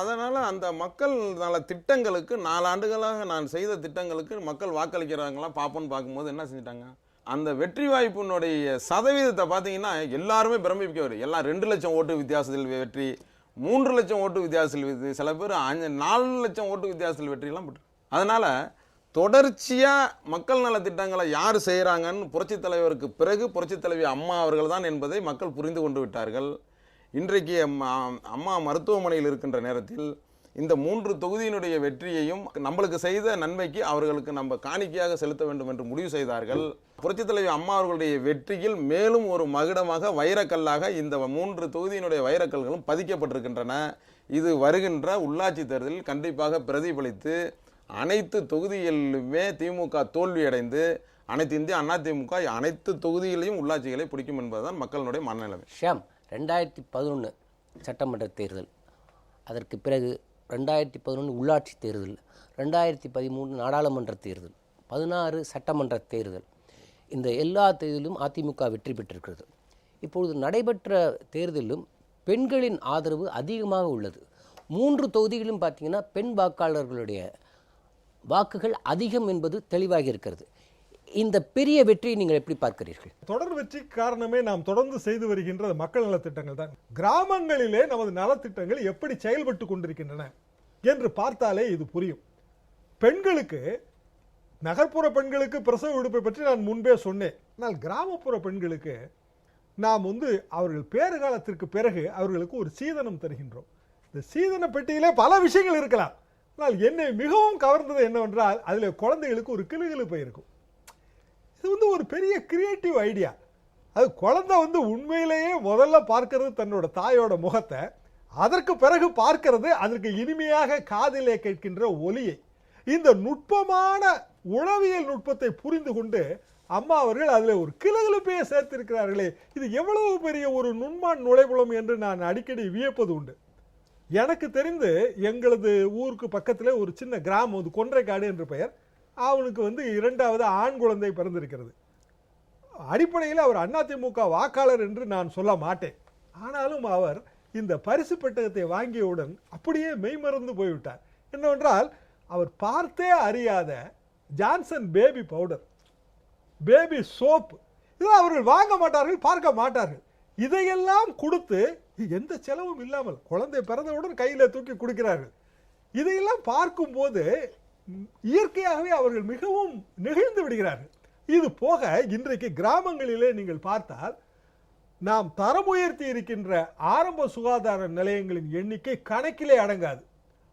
அதனால அந்த மக்கள் நல திட்டங்களுக்கு 4 ஆண்டுகளாக நான் செய்த திட்டங்களுக்கு மக்கள் வாக்களிக்கிறாங்களா பாப்போன்னு பார்க்கும்போது என்ன செஞ்சிட்டாங்க? அந்த வெற்றி வாய்ப்பினுடைய சதவீதத்தை பார்த்தீங்கன்னா எல்லாருமே பிரமிக்கவர். எல்லாம் 2 லட்சம் ஓட்டு வித்தியாசத்தில் வெற்றி, 3 லட்சம் ஓட்டு வித்தியாசத்தில் வெற்றி, சில பேர் 4 லட்சம் ஓட்டு வித்தியாசத்தில் வெற்றியெல்லாம் பெற்று. அதனால தொடர்ச்சியாக மக்கள் நல திட்டங்களை யார் செய்கிறாங்கன்னு புரட்சித் தலைவருக்கு பிறகு புரட்சித் தலைவி அம்மா அவர்கள் தான் என்பதை மக்கள் புரிந்து கொண்டு விட்டார்கள். இன்றைக்கு அம்மா மருத்துவமனையில் இருக்கின்ற நேரத்தில் இந்த 3 தொகுதியினுடைய வெற்றியையும் நம்மளுக்கு செய்த நன்மைக்கு அவர்களுக்கு நம்ம காணிக்கையாக செலுத்த வேண்டும் என்று முடிவு செய்தார்கள். புரட்சித் தலைவி அம்மா அவர்களுடைய வெற்றியில் மேலும் ஒரு மகுடமாக வைரக்கல்லாக இந்த 3 தொகுதியினுடைய வைரக்கல்களும் பதிக்கப்பட்டிருக்கின்றன. இது வருகின்ற உள்ளாட்சி தேர்தலில் கண்டிப்பாக பிரதிபலித்து அனைத்து தொகுதிகளிலுமே திமுக தோல்வியடைந்து அனைத்து இந்திய அதிமுக அனைத்து தொகுதிகளையும் உள்ளாட்சிகளை பிடிக்கும் என்பதுதான் மக்களுடைய மனநிலைமை. ஷியாம், 2011 சட்டமன்ற தேர்தல், அதற்கு பிறகு 2011 உள்ளாட்சி தேர்தல், 2013 நாடாளுமன்ற தேர்தல், 16 சட்டமன்ற தேர்தல், இந்த எல்லா தேர்தலிலும் அதிமுக வெற்றி பெற்றிருக்கிறது. இப்பொழுது நடைபெற்ற தேர்தலிலும் பெண்களின் ஆதரவு அதிகமாக உள்ளது. 3 தொகுதிகளிலும் பார்த்தீங்கன்னா பெண் வாக்காளர்களுடைய வாக்குகள் அதிகம் என்பது தெளிவாகி இருக்கிறது. இந்த பெரிய வெற்றியை நீங்கள் எப்படி பார்க்கிறீர்கள்? தொடர் வெற்றி காரணமே நாம் தொடர்ந்து செய்து வருகின்ற மக்கள் நலத்திட்டங்கள் தான். கிராமங்களிலே நமது நலத்திட்டங்கள் எப்படி செயல்பட்டு கொண்டிருக்கின்றன என்று பார்த்தாலே இது புரியும். பெண்களுக்கு, நகர்ப்புற பெண்களுக்கு பிரசவ விடுப்பை பற்றி நான் முன்பே சொன்னேன். ஆனால் கிராமப்புற பெண்களுக்கு நாம் அவர்கள் பேறுகாலத்திற்கு பிறகு அவர்களுக்கு ஒரு சீதனம் தருகின்றோம். இந்த சீதன பெட்டியிலே பல விஷயங்கள் இருக்கலாம். ஆனால் என்னை மிகவும் கவர்ந்தது என்னவென்றால் அதில் குழந்தைகளுக்கு ஒரு கிளுகிழுப்பை இருக்கும். இது ஒரு பெரிய கிரியேட்டிவ் ஐடியா. அது குழந்தை உண்மையிலேயே முதல்ல பார்க்கறது தன்னோட தாயோட முகத்தை, அதற்கு பிறகு பார்க்கிறது அதற்கு இனிமையாக காதிலே கேட்கின்ற ஒலியை. இந்த நுட்பமான உளவியல் நுட்பத்தை புரிந்து கொண்டு அம்மா அவர்கள் அதில் ஒரு கிளுகிழுப்பையை சேர்த்திருக்கிறார்களே, இது எவ்வளவு பெரிய ஒரு நுண்மான் நுழைவுளம் என்று நான் அடிக்கடி வியப்பது உண்டு. எனக்கு தெரிந்து எங்களது ஊருக்கு பக்கத்தில் ஒரு சின்ன கிராமம், கொன்றைக்காடு என்று பெயர். அவனுக்கு 2வது ஆண் குழந்தை பிறந்திருக்கிறது. அடிப்படையில் அவர் அதிமுக வாக்காளர் என்று நான் சொல்ல மாட்டேன். ஆனாலும் அவர் இந்த பரிசு பெட்டகத்தை வாங்கியவுடன் அப்படியே மெய்மறந்து போய்விட்டார். என்னவென்றால் அவர் பார்த்தே அறியாத Johnson baby powder, baby soap, இதெல்லாம் அவர்கள் வாங்க மாட்டார்கள், பார்க்க மாட்டார்கள். இதையெல்லாம் கொடுத்து எந்த செலவும் இல்லாமல் குழந்தை பிறந்தவுடன் கையில் தூக்கி கொடுக்கிறார்கள். இதையெல்லாம் பார்க்கும்போது இயற்கையாகவே அவர்கள் மிகவும் நெகிழ்ந்து விடுகிறார்கள். இது போக இன்றைக்கு கிராமங்களிலே நீங்கள் பார்த்தால் நாம் தரம் உயர்த்தி இருக்கின்ற ஆரம்ப சுகாதார நிலையங்களின் எண்ணிக்கை கணக்கிலே அடங்காது.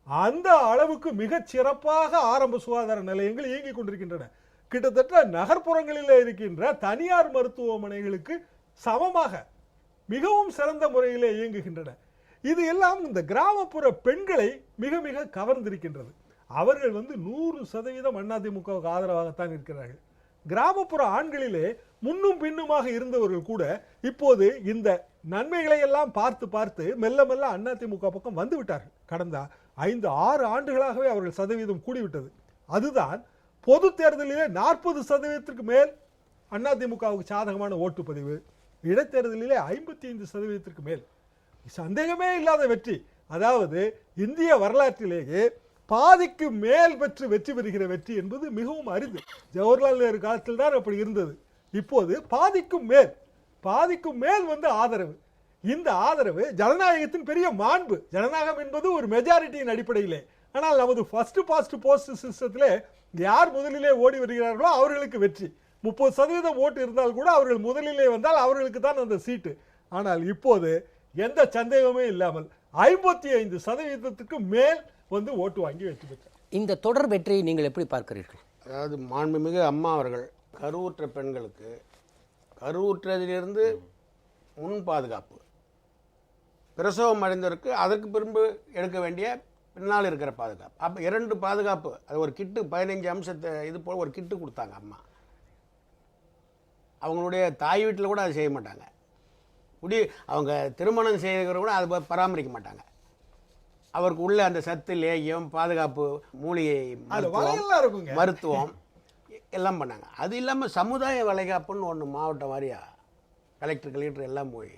அந்த அளவுக்கு மிகச் சிறப்பாக ஆரம்ப சுகாதார நிலையங்கள் இயங்கிக் கொண்டிருக்கின்றன. கிட்டத்தட்ட நகர்ப்புறங்களில் இருக்கின்ற தனியார் மருத்துவமனைகளுக்கு சமமாக மிகவும் சிறந்த முறையிலே இயங்குகின்றன. இது எல்லாம் இந்த கிராமப்புற பெண்களை மிக மிக கவர்ந்திருக்கின்றது. அவர்கள் 100% அதிமுகவுக்கு ஆதரவாகத்தான் இருக்கிறார்கள். கிராமப்புற ஆண்களிலே முன்னும் பின்னுமாக இருந்தவர்கள் கூட இப்போது இந்த நன்மைகளை எல்லாம் பார்த்து பார்த்து மெல்ல மெல்ல அதிமுக பக்கம் வந்து விட்டார்கள். கடந்த 5-6 ஆண்டுகளாகவே அவர்கள் சதவீதம் கூடிவிட்டது. அதுதான் பொது தேர்தலிலே 40% மேல் அதிமுகவுக்கு சாதகமான ஓட்டுப்பதிவு, இடைத்தேர்தலிலே 55% மேல், சந்தேகமே இல்லாத வெற்றி. அதாவது இந்திய வரலாற்றிலேயே பாதிக்கு மேல் பெற்று வெற்றி பெறுகிற வெற்றி என்பது மிகவும் அரிது. ஜவஹர்லால் நேரு காலத்தில் தான் அப்படி இருந்தது. இப்போது பாதிக்கும் மேல் ஆதரவு. இந்த ஆதரவு ஜனநாயகத்தின் பெரிய மாண்பு. ஜனநாயகம் என்பது ஒரு மெஜாரிட்டியின் அடிப்படையிலே. ஆனால் நமது ஃபர்ஸ்ட் பாஸ்ட் போஸ்ட் சிஸ்டத்திலே யார் முதலிலே ஓடி வருகிறார்களோ அவர்களுக்கு வெற்றி. 30% ஓட்டு இருந்தால் கூட அவர்கள் முதலிலே வந்தால் அவர்களுக்கு தான் அந்த சீட்டு. ஆனால் இப்போது எந்த சந்தேகமே இல்லாமல் 55% மேல் ஓட்டு வாங்கி வெற்றி பெற்றார். இந்த தொடர் வெற்றியை நீங்கள் எப்படி பார்க்கிறீர்கள்? அதாவது மாண்புமிகு அம்மா அவர்கள் கருவுற்ற பெண்களுக்கு கருவுற்றதிலிருந்து முன் பாதுகாப்பு, பிரசவம் அடைந்தவருக்கு அதற்கு பின்பு எடுக்க வேண்டிய பின்னால் இருக்கிற பாதுகாப்பு, அப்போ 2 பாதுகாப்பு. அது ஒரு கிட்டு 15 அம்சத்தை இது போல் ஒரு கிட்டு கொடுத்தாங்க அம்மா. அவங்களுடைய தாய் வீட்டில் கூட அது செய்ய மாட்டாங்க. அவங்க திருமணம் செய்கிற கூட அதை பராமரிக்க மாட்டாங்க. அவருக்கு உள்ள அந்த சத்து, லேகியம், பாதுகாப்பு, மூலிகை மருத்துவம் எல்லாம் பண்ணாங்க. அது இல்லாமல் சமுதாய வளைகாப்புன்னு ஒன்று மாவட்டம் வாரியா கலெக்டர் எல்லாம் போய்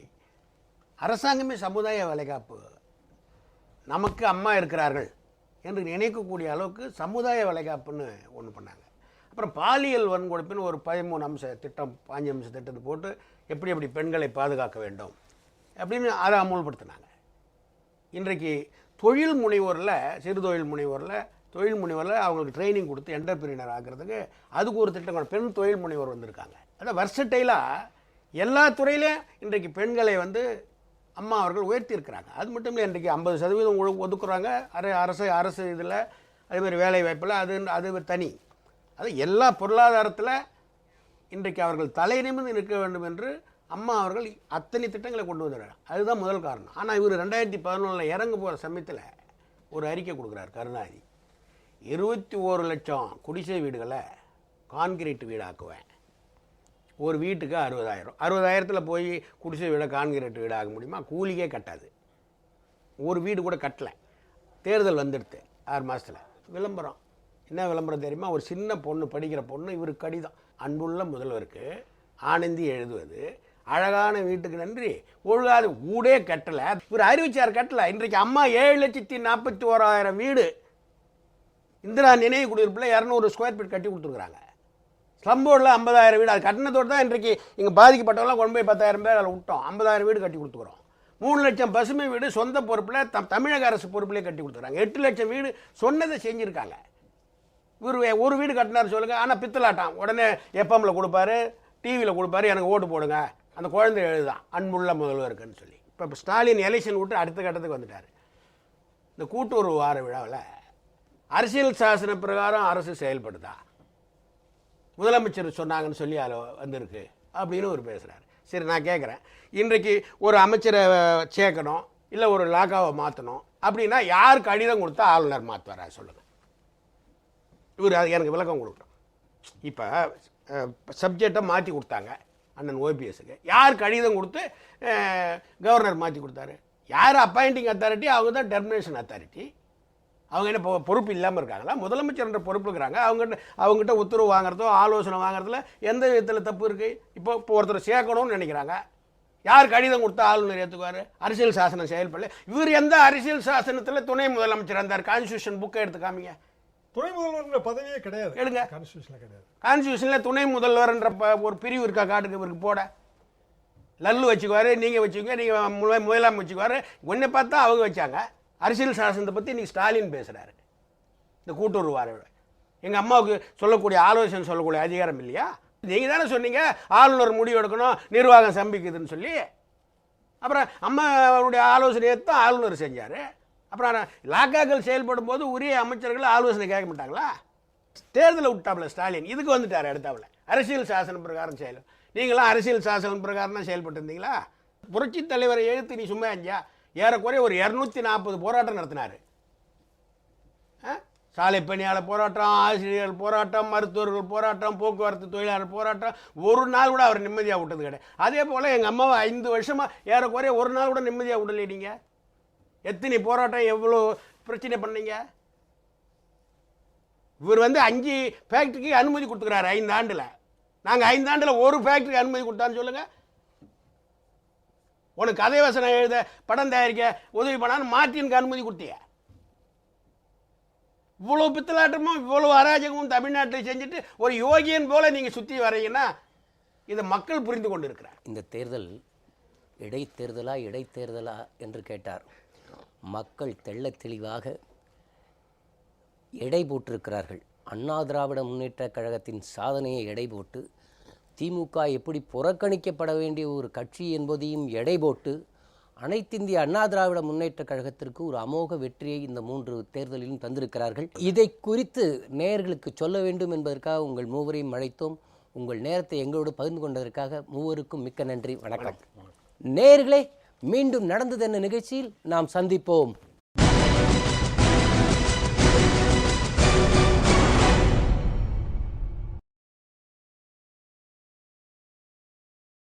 அரசாங்கமே சமுதாய வளைகாப்பு, நமக்கு அம்மா இருக்கிறார்கள் என்று நினைக்கக்கூடிய அளவுக்கு சமுதாய வளைகாப்புன்னு ஒன்று பண்ணாங்க. அப்புறம் பாலியல் வன்கொடுப்புன்னு ஒரு 13 அம்ச திட்டம், 5 அம்ச திட்டத்தை போட்டு எப்படி பெண்களை பாதுகாக்க வேண்டும் அப்படின்னு அதை அமுல்படுத்தினாங்க. இன்றைக்கு தொழில் முனைவோரில், சிறு தொழில் முனைவோரில் அவங்களுக்கு ட்ரைனிங் கொடுத்து என்டர்பிரினர் ஆகிறதுக்கு அதுக்கு ஒரு திட்டம், பெண் தொழில் முனைவோர் வந்திருக்காங்க. அதான் வர்சட்டைலாக எல்லா துறையிலையும் இன்றைக்கு பெண்களை அம்மா அவர்கள் உயர்த்தி இருக்கிறாங்க. அது மட்டும் இல்லை, இன்றைக்கு 50% ஒதுக்குறாங்க அரசு இதில். அதேமாதிரி வேலை வாய்ப்பில் அது தனி. அது எல்லா பொருளாதாரத்தில் இன்றைக்கு அவர்கள் தலை நிமிர்ந்து நிற்க வேண்டும் என்று அம்மா அவர்கள் அத்தனை திட்டங்களை கொண்டு வந்துடுறாங்க. அதுதான் முதல் காரணம். ஆனால் இவர் 2011 இறங்க போகிற சமயத்தில் ஒரு அறிக்கை கொடுக்குறார் கருணாநிதி. 21 லட்சம் குடிசை வீடுகளை கான்கிரீட் வீடாக்குவேன். ஒரு வீட்டுக்கு 60,000 போய் குடிசை வீடை கான்கிரீட் வீடு ஆக முடியுமா? கூலியே கட்டாது. ஒரு வீடு கூட கட்டலை. தேர்தல் வந்துடுது 6 மாதத்தில். விளம்பரம், என்ன விளம்பரம் தெரியுமா? ஒரு சின்ன பொண்ணு, படிக்கிற பொண்ணு, இவருக்கு கடிதம். அன்புள்ள முதல்வருக்கு ஆனந்தி எழுதுவது, அழகான வீட்டுக்கு நன்றி, ஒழுகாத ஊடே கட்டலை. இவர் அறிவிச்சார் கட்டலை. இன்றைக்கு அம்மா 7,41,000 வீடு இந்திரா நினைவு குடியிருப்பில் 200 ஸ்கொயர் ஃபீட் கட்டி கொடுத்துருக்குறாங்க. ஸ்லம்போர்டில் 50,000 வீடு. அது கட்டினதோடு தான் இன்றைக்கு இங்கே பாதிக்கப்பட்டவங்களாம் கொண்டு போய் 10,000 பேர் அதில் விட்டோம். 50,000 வீடு கட்டி கொடுத்துக்கிறோம். 3 லட்சம் பசுமை வீடு சொந்த பொறுப்பில் தமிழக அரசு பொறுப்பிலே கட்டி கொடுத்துருக்காங்க. 8 லட்சம் வீடு சொன்னதை செஞ்சுருக்காங்க. இவர் ஒரு வீடு கட்டினார் சொல்லுங்கள், ஆனால் பித்தலாட்டம். உடனே எஃப்எம்மில் கொடுப்பாரு, டிவியில் கொடுப்பாரு, எனக்கு ஓட்டு போடுங்க, அந்த குழந்தை எழுதுதான் அன்புள்ள முதல்வருக்குன்னு சொல்லி. இப்போ ஸ்டாலின் எலெக்ஷன் விட்டு அடுத்த கட்டத்துக்கு வந்துட்டார். இந்த கூட்டுறவு வார விழாவில் அரசியல் சாசன பிரகாரம் அரசு செயல்படுதா, முதலமைச்சர் சொன்னாங்கன்னு சொல்லி அதில் வந்திருக்கு அப்படின்னு ஒரு பேசுகிறார். சரி, நான் கேட்குறேன், இன்றைக்கு ஒரு அமைச்சரை சேர்க்கணும், இல்லை ஒரு லாக்காவை மாற்றணும் அப்படின்னா யார் கடிதம் கொடுத்தா ஆளுநர் மாற்றுவாரா சொல்லுங்கள்? இவர் எனக்கு விளக்கம் கொடுக்கணும். இப்போ சப்ஜெக்டை மாற்றி கொடுத்தாங்க அண்ணன் ஓபிஎஸ்க்கு. யார் கடிதம் கொடுத்து கவர்னர் மாற்றி கொடுத்தாரு? யார் அப்பாயிண்டிங் அத்தாரிட்டி? அவங்க தான் டெர்மினேஷன் அத்தாரிட்டி. அவங்க என்ன பொறுப்பு இல்லாமல் இருக்காங்களா? முதலமைச்சர்ன்ற பொறுப்பு இருக்கிறாங்க. அவங்ககிட்ட உத்தரவு வாங்குறதோ ஆலோசனை வாங்குறதுல எந்த விதத்தில் தப்பு இருக்குது? இப்போ ஒருத்தர் சேர்க்கணும்னு நினைக்கிறாங்க. யார் கடிதம் கொடுத்தா ஆளுநர் ஏற்றுக்குவார்? அரசியல் சாசனம் செயல்படல. இவர் எந்த அரசியல் சாசனத்தில் துணை முதலமைச்சர் இருந்தார்? கான்ஸ்டியூஷன் புக்கை எடுத்து காமிங்க. துணை முதல்வர் பதவியே கிடையாது. எடுங்க, கான்ஸ்டியூஷன்ல கிடையாது. கான்ஸ்டியூஷனில் துணை முதல்வர்ன்ற ஒரு பிரிவு இருக்கா? காட்டுக்கு இவருக்கு போட. லல்லு வச்சுக்குவார், நீங்கள் வச்சுக்குங்க, நீங்கள் முதலாம் வச்சுக்குவார். ஒன்றை பார்த்தா அவங்க வச்சாங்க. அரசியல் சாசனத்தை பற்றி இன்றைக்கி ஸ்டாலின் பேசுகிறாரு. இந்த கூட்டுறவு வார எங்கள் அம்மாவுக்கு சொல்லக்கூடிய ஆலோசனை சொல்லக்கூடிய அதிகாரம் இல்லையா? நீங்கள் தானே சொன்னீங்க ஆளுநர் முடிவு எடுக்கணும், நிர்வாகம் சம்பிக்குதுன்னு சொல்லி. அப்புறம் அம்மாவுடைய ஆலோசனையை தான் ஆளுநர் செஞ்சார். அப்புறம் லாக்காக்கள் செயல்படும் போது உரிய அமைச்சர்கள் ஆலோசனை கேட்க மாட்டாங்களா? தேர்தலை விட்டாப்புல ஸ்டாலின் இதுக்கு வந்துட்டார். அடுத்தாப்புல அரசியல் சாசனம் பிரகாரம் செயல். நீங்களாம் அரசியல் சாசனம் பிரகாரம் தான் செயல்பட்டு இருந்தீங்களா? புரட்சி தலைவரை எழுத்து நீ சும்மா அஞ்சா ஏறக்குறைய ஒரு 240 போராட்டம் நடத்தினார். சாலை பணியாளர் போராட்டம், ஆசிரியர்கள் போராட்டம், மருத்துவர்கள் போராட்டம், போக்குவரத்து தொழிலாளர் போராட்டம். ஒரு நாள் கூட அவர் நிம்மதியாக விட்டது கிடையாது. அதே போல் எங்கள் அம்மாவை 5 வருஷமாக ஏறக்குறைய ஒரு நாள் கூட நிம்மதியாக விடலை. நீங்கள் எத்தனை போராட்டம் எவ்வளோ பிரச்சனை பண்ணீங்க? இவர் 5 ஃபேக்ட்ரிக்கு அனுமதி கொடுத்துக்கிறாரு 5 ஆண்டில். நாங்கள் 5 ஆண்டில் ஒரு ஃபேக்ட்ரிக்கு அனுமதி கொடுத்தான்னு சொல்லுங்கள். உனக்கு கதை வசனம் எழுத, படம் தயாரிக்க உதவி பண்ணான்னு மார்ட்டினுக்கு அனுமதி கொடுத்திய. இவ்வளோ பித்தலாட்டமும் இவ்வளோ அராஜகமும் தமிழ்நாட்டில் செஞ்சுட்டு ஒரு யோகியன் போல நீங்கள் சுற்றி வரீங்கன்னா இதை மக்கள் புரிந்து கொண்டு இருக்கிறார். இந்த தேர்தல் இடைத்தேர்தலா என்று கேட்டார். மக்கள் தெள்ள தெளிவாக எடை போட்டிருக்கிறார்கள். அண்ணா திராவிட முன்னேற்ற கழகத்தின் சாதனையை எடை போட்டு, திமுக எப்படி புறக்கணிக்கப்பட வேண்டிய ஒரு கட்சி என்பதையும் எடை போட்டு, அனைத்திந்திய அண்ணா திராவிட முன்னேற்ற கழகத்திற்கு ஒரு அமோக வெற்றியை இந்த 3 தேர்தலிலும் தந்திருக்கிறார்கள். இதை குறித்து நேயர்களுக்கு சொல்ல வேண்டும் என்பதற்காக உங்கள் மூவரையும் அழைத்தோம். உங்கள் நேரத்தை எங்களோடு பகிர்ந்து கொண்டதற்காக மூவருக்கும் மிக்க நன்றி. வணக்கம். நேயர்களே, மீண்டும் நடந்தது என்ன நிகழ்ச்சியில் நாம் சந்திப்போம்.